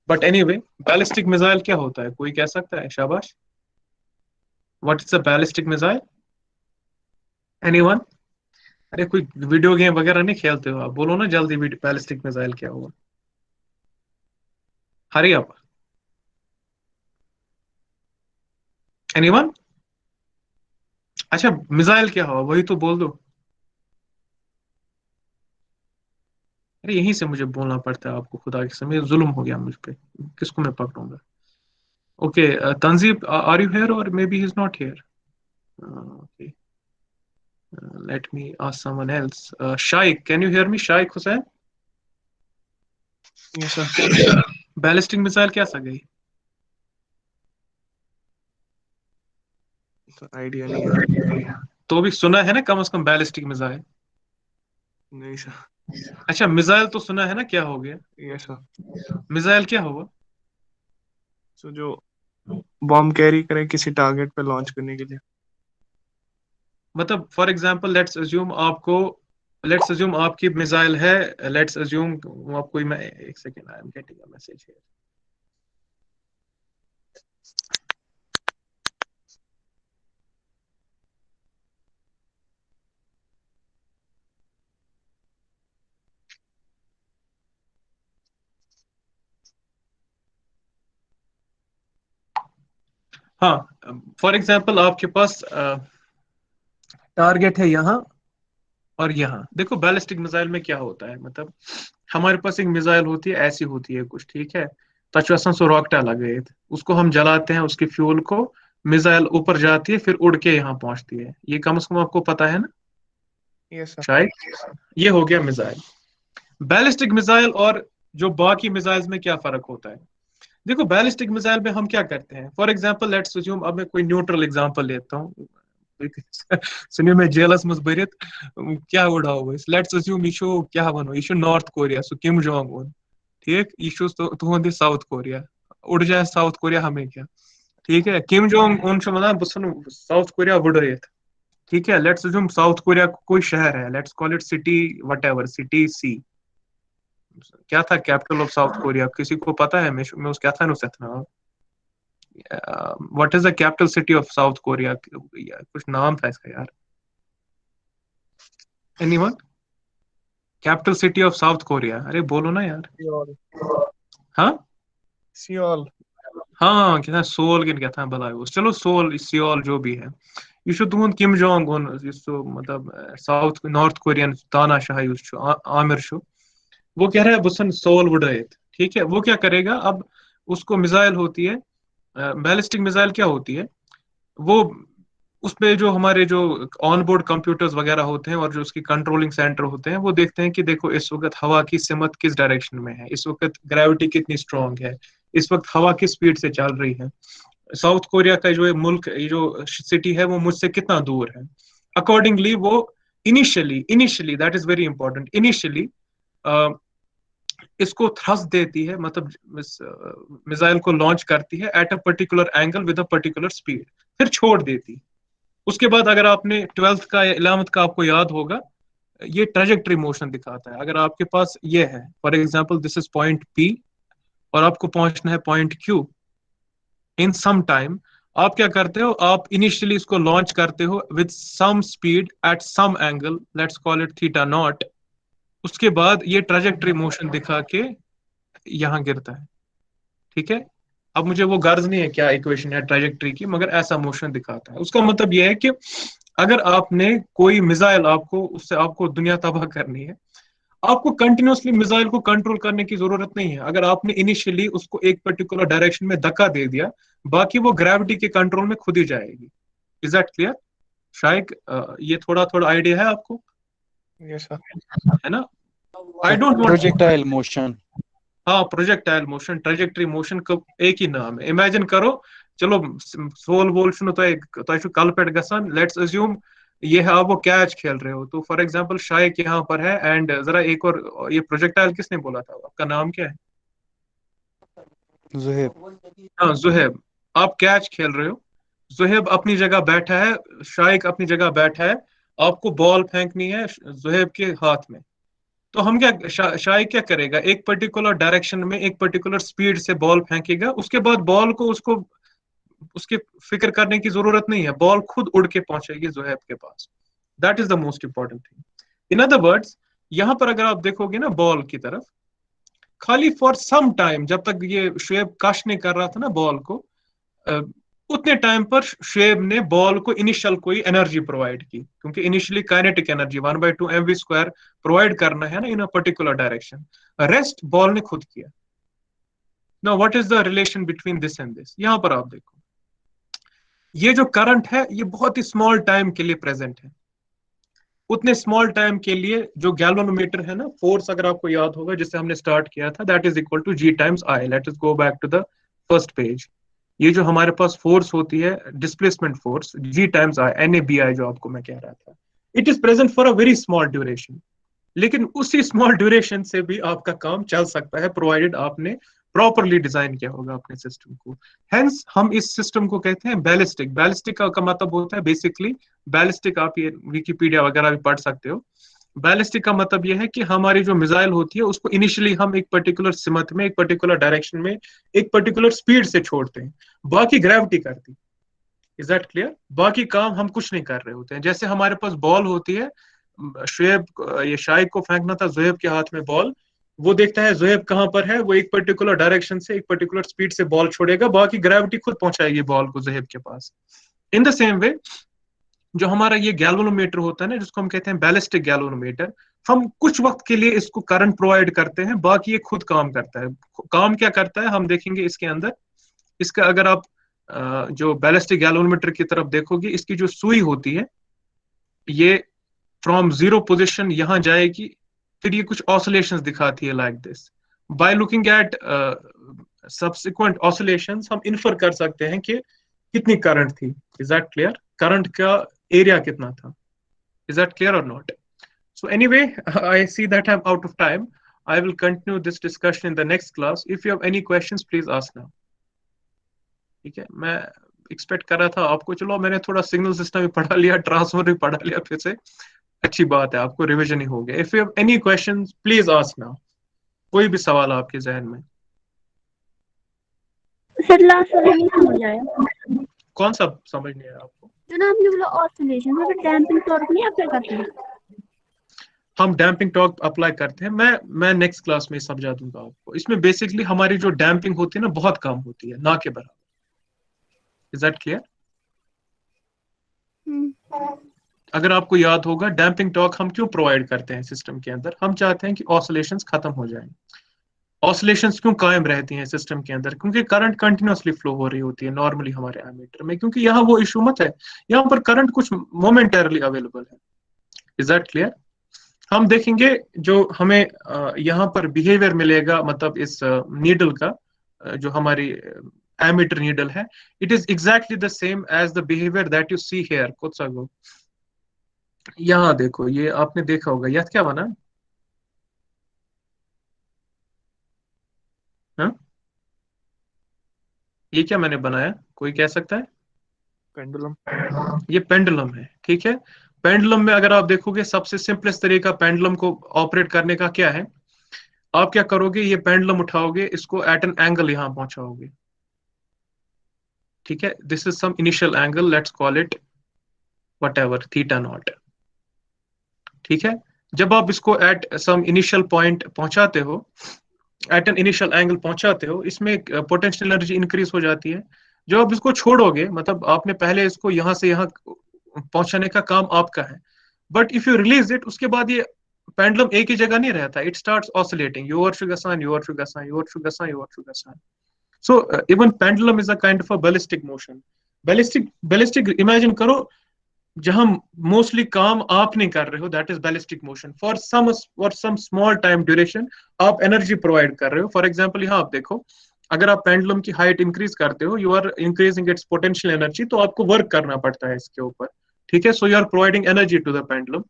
बट एनीवे बैलिस्टिक मिसाइल क्या होता है, कोई कह सकता है? शाबाश, what is a ballistic missile? Anyone? अरे कोई वीडियो गेम वगैरह नहीं खेलते हो आप? बोलो ना जल्दी, बैलिस्टिक मिसाइल क्या हुआ? Hurry up, anyone? अच्छा मिसाइल क्या हुआ वही तो बोल दो। अरे यहीं से मुझे बोलना पड़ता है आपको, खुदा के समय जुल्म हो गया मुझ पे, किसको मैं पकड़ूंगा? ओके, तंजीब, आर यू हियर और may be he is not here? Okay, let me ask someone else. Shaikh, can you hear me? Shaikh Hussain?
Yes, sir.
Ballistic missile क्या सा गई?
तो आइडिया नहीं है।
तो भी सुना है ना कम से कम बैलिस्टिक मिसाइल?
नहीं सर।
अच्छा मिसाइल तो सुना है ना, क्या हो गया?
Yes sir.
मिसाइल क्या हुआ?
सो जो बॉम्ब कैरी करे किसी टारगेट पे लॉन्च करने के लिए।
मतलब फॉर एग्जांपल लेट्स अज्यूम आपकी मिसाइल है, लेट्स अज्यूम आपको, मैं एक second, I am getting a message here. हाँ, फॉर एग्जांपल आपके पास टारगेट है यहाँ और यहाँ। देखो बैलिस्टिक मिसाइल में क्या होता है, मतलब हमारे पास एक मिसाइल होती है, ऐसी होती है कुछ, ठीक है। तचवसन सो रॉकेट लगे, उसको हम जलाते हैं, उसके फ्यूल को, मिसाइल ऊपर जाती है फिर उड़ के यहाँ पहुंचती है। ये कम से कम आपको पता है ना?
Yes sir.
शायद ये हो गया मिसाइल। बैलिस्टिक मिसाइल और जो बाकी मिसाइल्स में क्या फर्क होता है? देखो बैलिस्टिक मिसाइल में हम क्या करते हैं, फॉर एग्जांपल लेट्स अज्यूम, अब मैं कोई न्यूट्रल एग्जांपल लेता हूँ, सुनिए मैं जेलस मज भरित क्या उड़ा हुआ लेट्स अज्यूम यह क्या वनो यह नॉर्थ कोरिया, सो किम जोंग उन, ठीक, यह तुहद साउथ कोरिया, उड़ जाए साउथ कोरिया हमें क्या, ठीक है। किम जोंग उन वन बह साउथ कोरिया उड़ित, ठीक है। लेट्स अज्यूम साउथ कोरिया कोई शहर है, let's call it city whatever, city C, क्या था कैपिटल ऑफ साउथ कोरिया, किसी को पता है? मैं उस क्या था नु Satna, what is the capital city of south Korea? कुछ नाम था इसका यार, anyone? Capital city of south Korea, अरे बोलो ना यार।
सियोल।
हाँ
सियोल।
हाँ, क्या था सोल किन क्या था भला वो, चलो सोल सियोल जो भी है। ये शो तुहद किम जोंग उन मतलब साउथ नॉर्थ कोरियन तानाशाह आमिर शो, वो कह रहा है बुसन सोल उड़ाइत। ठीक है, वो क्या करेगा अब, उसको मिसाइल होती है, बैलिस्टिक मिसाइल क्या होती है, वो उसमें जो हमारे जो ऑन बोर्ड कंप्यूटर्स वगैरह होते हैं और जो उसकी कंट्रोलिंग सेंटर होते हैं, वो देखते हैं कि देखो इस वक्त हवा की सिमत किस डायरेक्शन में है, इस वक्त ग्रेविटी कितनी स्ट्रांग है, इस वक्त हवा किस स्पीड से चल रही है, साउथ कोरिया का जो मुल्क, ये जो सिटी है वो मुझसे कितना दूर है। अकॉर्डिंगली वो initially initially that is very important, initially इसको थ्रस्ट देती है, मतलब मिसाइल को लॉन्च करती है at a particular angle with a particular speed, फिर छोड़ देती। उसके बाद अगर आपने 12th का या 11th का आपको याद होगा, ये ट्रेजेक्टरी मोशन दिखाता है। अगर आपके पास ये है, for example this is point P और आपको पहुंचना है point Q in some time, आप क्या करते हो, आप इनिशियली इसको लॉन्च करते हो with some speed at some angle, let's call it theta naught. उसके बाद ये ट्रेजेक्टरी मोशन दिखा के यहाँ गिरता है। ठीक है, अब मुझे वो गर्ज नहीं है क्या इक्वेशन है ट्रेजेक्टरी की, मगर ऐसा मोशन दिखाता है। उसका मतलब यह है कि अगर आपने कोई मिसाइल, आपको उससे आपको दुनिया तबाह करनी है, आपको कंटिन्यूसली मिसाइल को कंट्रोल करने की जरूरत नहीं है। अगर आपने इनिशियली उसको एक पर्टिकुलर डायरेक्शन में धक्का दे दिया, बाकी वो ग्रेविटी के कंट्रोल में खुद ही जाएगी। Is that clear? शायद ये थोड़ा थोड़ा आइडिया है आपको,
यस सर।
है ना? I don't want,
projectile motion.
हाँ प्रोजेक्टाइल मोशन, ट्रेजेक्टरी मोशन का एक ही नाम है। इमेजिन करो, चलो सोल वोल शुनु तो कल पे गसान, लेट्स अज्यूम ये है, आप वो कैच खेल रहे हो, तो फॉर एग्जांपल शायक यहाँ पर है, एंड जरा एक और, ये प्रोजेक्टाइल किसने बोला था, आपका नाम क्या है?
जुहेब।
हाँ जुहेब। आप कैच खेल रहे हो, जुहेब अपनी जगह बैठा है, शायक अपनी जगह बैठा है, आपको बॉल फेंकनी है जुहेब के हाथ में। तो हम क्या, शायद क्या करेगा, एक पर्टिकुलर डायरेक्शन में एक पर्टिकुलर स्पीड से बॉल फेंकेगा, उसके बाद बॉल को उसको उसकी फिक्र करने की जरूरत नहीं है, बॉल खुद उड़ के पहुंचेगी जोहेब के पास। That is the most important thing. In other words, यहां पर अगर आप देखोगे ना बॉल की तरफ, खाली फॉर सम टाइम, जब तक ये शुएब कश नहीं कर रहा था ना बॉल को, उतने टाइम पर शुएब ने बॉल को इनिशियल कोई एनर्जी प्रोवाइड की, क्योंकि initially kinetic energy 1/2 mv² provide करना है ना in a particular direction, rest ball ने खुद किया। Now what is the relation between this and this? यहां पर आप देखो, ये जो करंट है ये बहुत ही स्मॉल टाइम के लिए प्रेजेंट है। उतने स्मॉल टाइम के लिए जो गैल्वेनोमीटर है ना, फोर्स अगर आपको याद होगा जिससे हमने स्टार्ट किया था, that is equal to G times I। Let us go back to the first page. ये जो हमारे पास फोर्स होती है, displacement force, G times I, NABI जो आपको मैं कह रहा था, it is present for a very small duration. लेकिन उसी स्मॉल ड्यूरेशन से भी आपका काम चल सकता है, प्रोवाइडेड आपने प्रॉपरली डिजाइन किया होगा अपने सिस्टम को। हेंस हम इस सिस्टम को कहते हैं बैलिस्टिक। बैलिस्टिक का मतलब होता है बेसिकली, बैलिस्टिक आप ये विकिपीडिया वगैरह भी पढ़ सकते हो। बैलिस्टिक का मतलब यह है कि हमारी जो मिसाइल होती है उसको इनिशियली हम एक पर्टिकुलर सिमत में, एक पर्टिकुलर डायरेक्शन में, एक पर्टिकुलर स्पीड से छोड़ते हैं, बाकी ग्रेविटी करती। Is that clear? बाकी काम हम कुछ नहीं कर रहे होते हैं। जैसे हमारे पास बॉल होती है, शुएब, ये शाइक को फेंकना था जुहेब के हाथ में बॉल, वो देखता है जुहेब कहां पर है, वो एक पर्टिकुलर डायरेक्शन से एक पर्टिकुलर स्पीड से बॉल छोड़ेगा, बाकी ग्रेविटी खुद पहुंचाएगी बॉल को जुहेब के पास। इन द सेम वे जो हमारा ये गैल्वेनोमीटर होता है ना, जिसको हम कहते हैं बैलिस्टिक गैल्वेनोमीटर, हम कुछ वक्त के लिए इसको करंट प्रोवाइड करते हैं, बाकी ये खुद काम करता है। काम क्या करता है हम देखेंगे इसके अंदर। इसका अगर आप जो बैलिस्टिक गैल्वेनोमीटर की तरफ देखोगे, इसकी जो सुई होती है ये फ्रॉम जीरो पोजिशन यहां जाएगी, फिर ये कुछ ऑसिलेशंस दिखाती है like this. Bye looking eight subsequent oscillations हम इन्फर कर सकते हैं कि कितनी करंट थी। Is that clear? करंट का एरिया कितना था? इज दैट क्लियर और not? So anyway, I see that I'm out of time. I will continue this discussion in the next class. If you have any questions, please ask now. ठीक है, मैं expect कर रहा था आपको, चलो मैंने थोड़ा सिग्नल सिस्टम भी पढ़ा लिया, ट्रांसफर भी पढ़ा लिया फिर से, अच्छी बात है, आपको रिवीजन ही हो गया। If you have any questions please ask now. कोई भी सवाल आपके जहन में?
सर लास्ट वाला नहीं समझ आया।
कौन सा समझ नहीं आया आपको?
जो ना आपने बोला ऑसिलेशन, तो डैम्पिंग टॉर्क नहीं अप्लाई करते हैं?
हम डैम्पिंग टॉर्क अप्लाई करते हैं, मैं नेक्स्ट क्लास में समझा दूंगा आपको। इसमें बेसिकली हमारी जो डैम्पिंग होती है ना बहुत कम होती है, ना के बराबर। Is that clear? अगर आपको याद होगा डैम्पिंग टॉर्क हम क्यों प्रोवाइड करते हैं सिस्टम के अंदर? हम चाहते हैं कि ऑसिलेशंस खत्म हो जाएं। ऑसिलेशंस क्यों कायम रहती हैं सिस्टम के अंदर? क्योंकि करंट कंटिन्यूअसली फ्लो हो रही होती है नॉर्मली हमारे एमीटर में, क्योंकि यहाँ वो इशू मत है, यहाँ पर करंट कुछ मोमेंटरली अवेलेबल है। Is that clear? हम देखेंगे जो हमें यहाँ पर बिहेवियर मिलेगा, मतलब इस नीडल का, जो हमारी एमीटर नीडल है, it is exactly the same as the behaviour that you see here. कुछ अगो यहाँ देखो, ये आपने देखा होगा, यह क्या बना? हाँ, ये क्या मैंने बनाया, कोई कह सकता है?
पेंडुलम।
ये पेंडुलम है, ठीक है। पेंडुलम में अगर आप देखोगे सबसे सिंपलेस्ट तरीका पेंडुलम को ऑपरेट करने का क्या है? आप क्या करोगे, ये पेंडुलम उठाओगे, इसको एट एन एंगल यहां पहुंचाओगे, ठीक है। This is some initial angle, let's call it whatever theta naught, ठीक है। जब आप इसको एट सम इनिशियल पॉइंट पहुंचाते हो, एट एन इनिशियल एंगल पहुंचाते हो, इसमें पोटेंशियल एनर्जी इंक्रीज हो जाती है। जो आप इसको छोड़ोगे, मतलब आपने पहले इसको यहां से यहां पहुंचाने का काम आपका है, but if you release it, उसके बाद ये पेंडुलम एक ही जगह नहीं रहता, इट स्टार्ट्स ऑसिलेटिंग, योर शुगरसान, योर शुगरसान, योर शुगरसान, योर शुगरसान। So even pendulum is a kind of a ballistic motion. Ballistic imagine करो, जहां मोस्टली काम आप नहीं कर रहे हो, that is ballistic motion. For some small time duration आप एनर्जी प्रोवाइड कर रहे हो। फॉर एग्जांपल यहाँ आप देखो, अगर आप पेंडुलम की हाइट इंक्रीज करते हो, you are increasing its potential energy, तो आपको वर्क करना पड़ता है इसके ऊपर, ठीक है। So you are providing energy to the pendulum,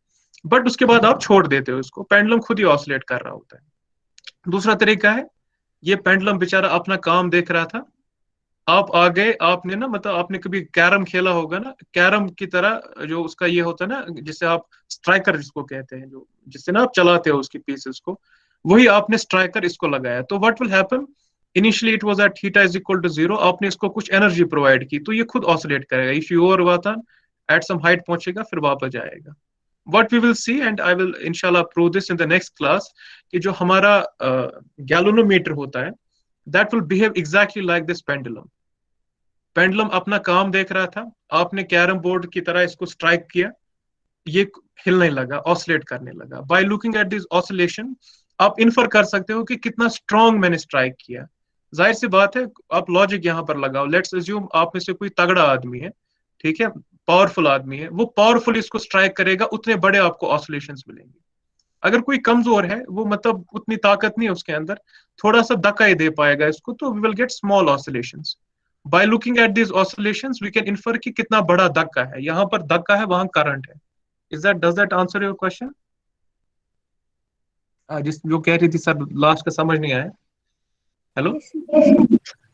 but उसके बाद आप छोड़ देते हो इसको, पेंडुलम खुद ही ऑसिलेट कर रहा होता है। दूसरा तरीका है, ये पेंडुलम बेचारा अपना काम देख रहा था, आप आ गए, आपने ना, मतलब आपने कभी कैरम खेला होगा ना, कैरम की तरह जो उसका ये होता है ना, जिसे आप स्ट्राइकर जिसको कहते हैं, जो जिससे ना आप चलाते हो उसकी पीसेस को, वही आपने स्ट्राइकर इसको लगाया। तो what will happen, initially it was at theta is equal to 0, आपने इसको कुछ एनर्जी प्रोवाइड की, तो ये खुद ऑसिलेट करेगा। इफ यू और वाता एट सम हाइट पहुंचेगा, फिर वापस जाएगा। what we will see, and I will inshallah prove this in the next class, कि जो हमारा गैल्वेनोमीटर होता है, that will behave exactly like this pendulum. Pendulum अपना काम देख रहा था, आपने कैरम बोर्ड की तरह इसको स्ट्राइक किया, ये हिलने लगा, ऑसिलेट करने लगा। Bye looking at this oscillation आप इन्फर कर सकते हो कि कितना स्ट्रांग मैंने स्ट्राइक किया। जाहिर सी बात है, आप लॉजिक यहाँ पर लगाओ, लेट्स अज्यूम आप में से कोई तगड़ा आदमी है, ठीक है, पावरफुल आदमी है, वो पावरफुल इसको स्ट्राइक करेगा, उतने बड़े आपको ऑसिलेशंस मिलेंगे। अगर कोई कमजोर है, वो मतलब उतनी ताकत नहीं है उसके अंदर, थोड़ा सा धक्का ही दे पाएगा इसको, तो we will get small oscillations. By looking at this oscillations we can infer कि कितना बड़ा धक्का है, यहाँ पर धक्का है, वहां करंट है। Does that answer your question? जिस जो कह रही थी सर, लास्ट का समझ नहीं आया। हेलो।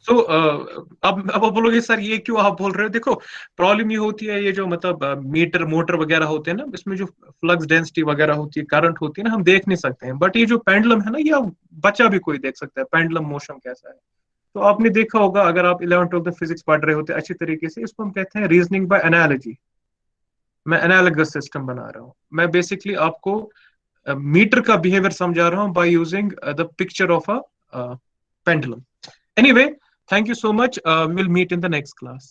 सो अब आप बोलोगे सर ये क्यों आप बोल रहे हो? देखो, प्रॉब्लम ये होती है, ये जो मतलब मीटर मोटर वगैरह होते हैं ना, इसमें जो फ्लक्स डेंसिटी वगैरह होती है, करंट होती है ना, हम देख नहीं सकते हैं, बट ये जो पेंडुलम है ना, ये बच्चा भी कोई देख सकता है पेंडुलम मोशन कैसा है। तो आपने देखा होगा, अगर आप 11th फिजिक्स पढ़ रहे होते अच्छी तरीके से, इसको हम कहते हैं रीजनिंग बाय एनालॉजी। मैं एनालॉगस सिस्टम बना रहा हूँ, मैं बेसिकली आपको मीटर का बिहेवियर समझा रहा हूँ by using the picture of a pendulum. Anyway, thank you so much. We'll meet in the next class.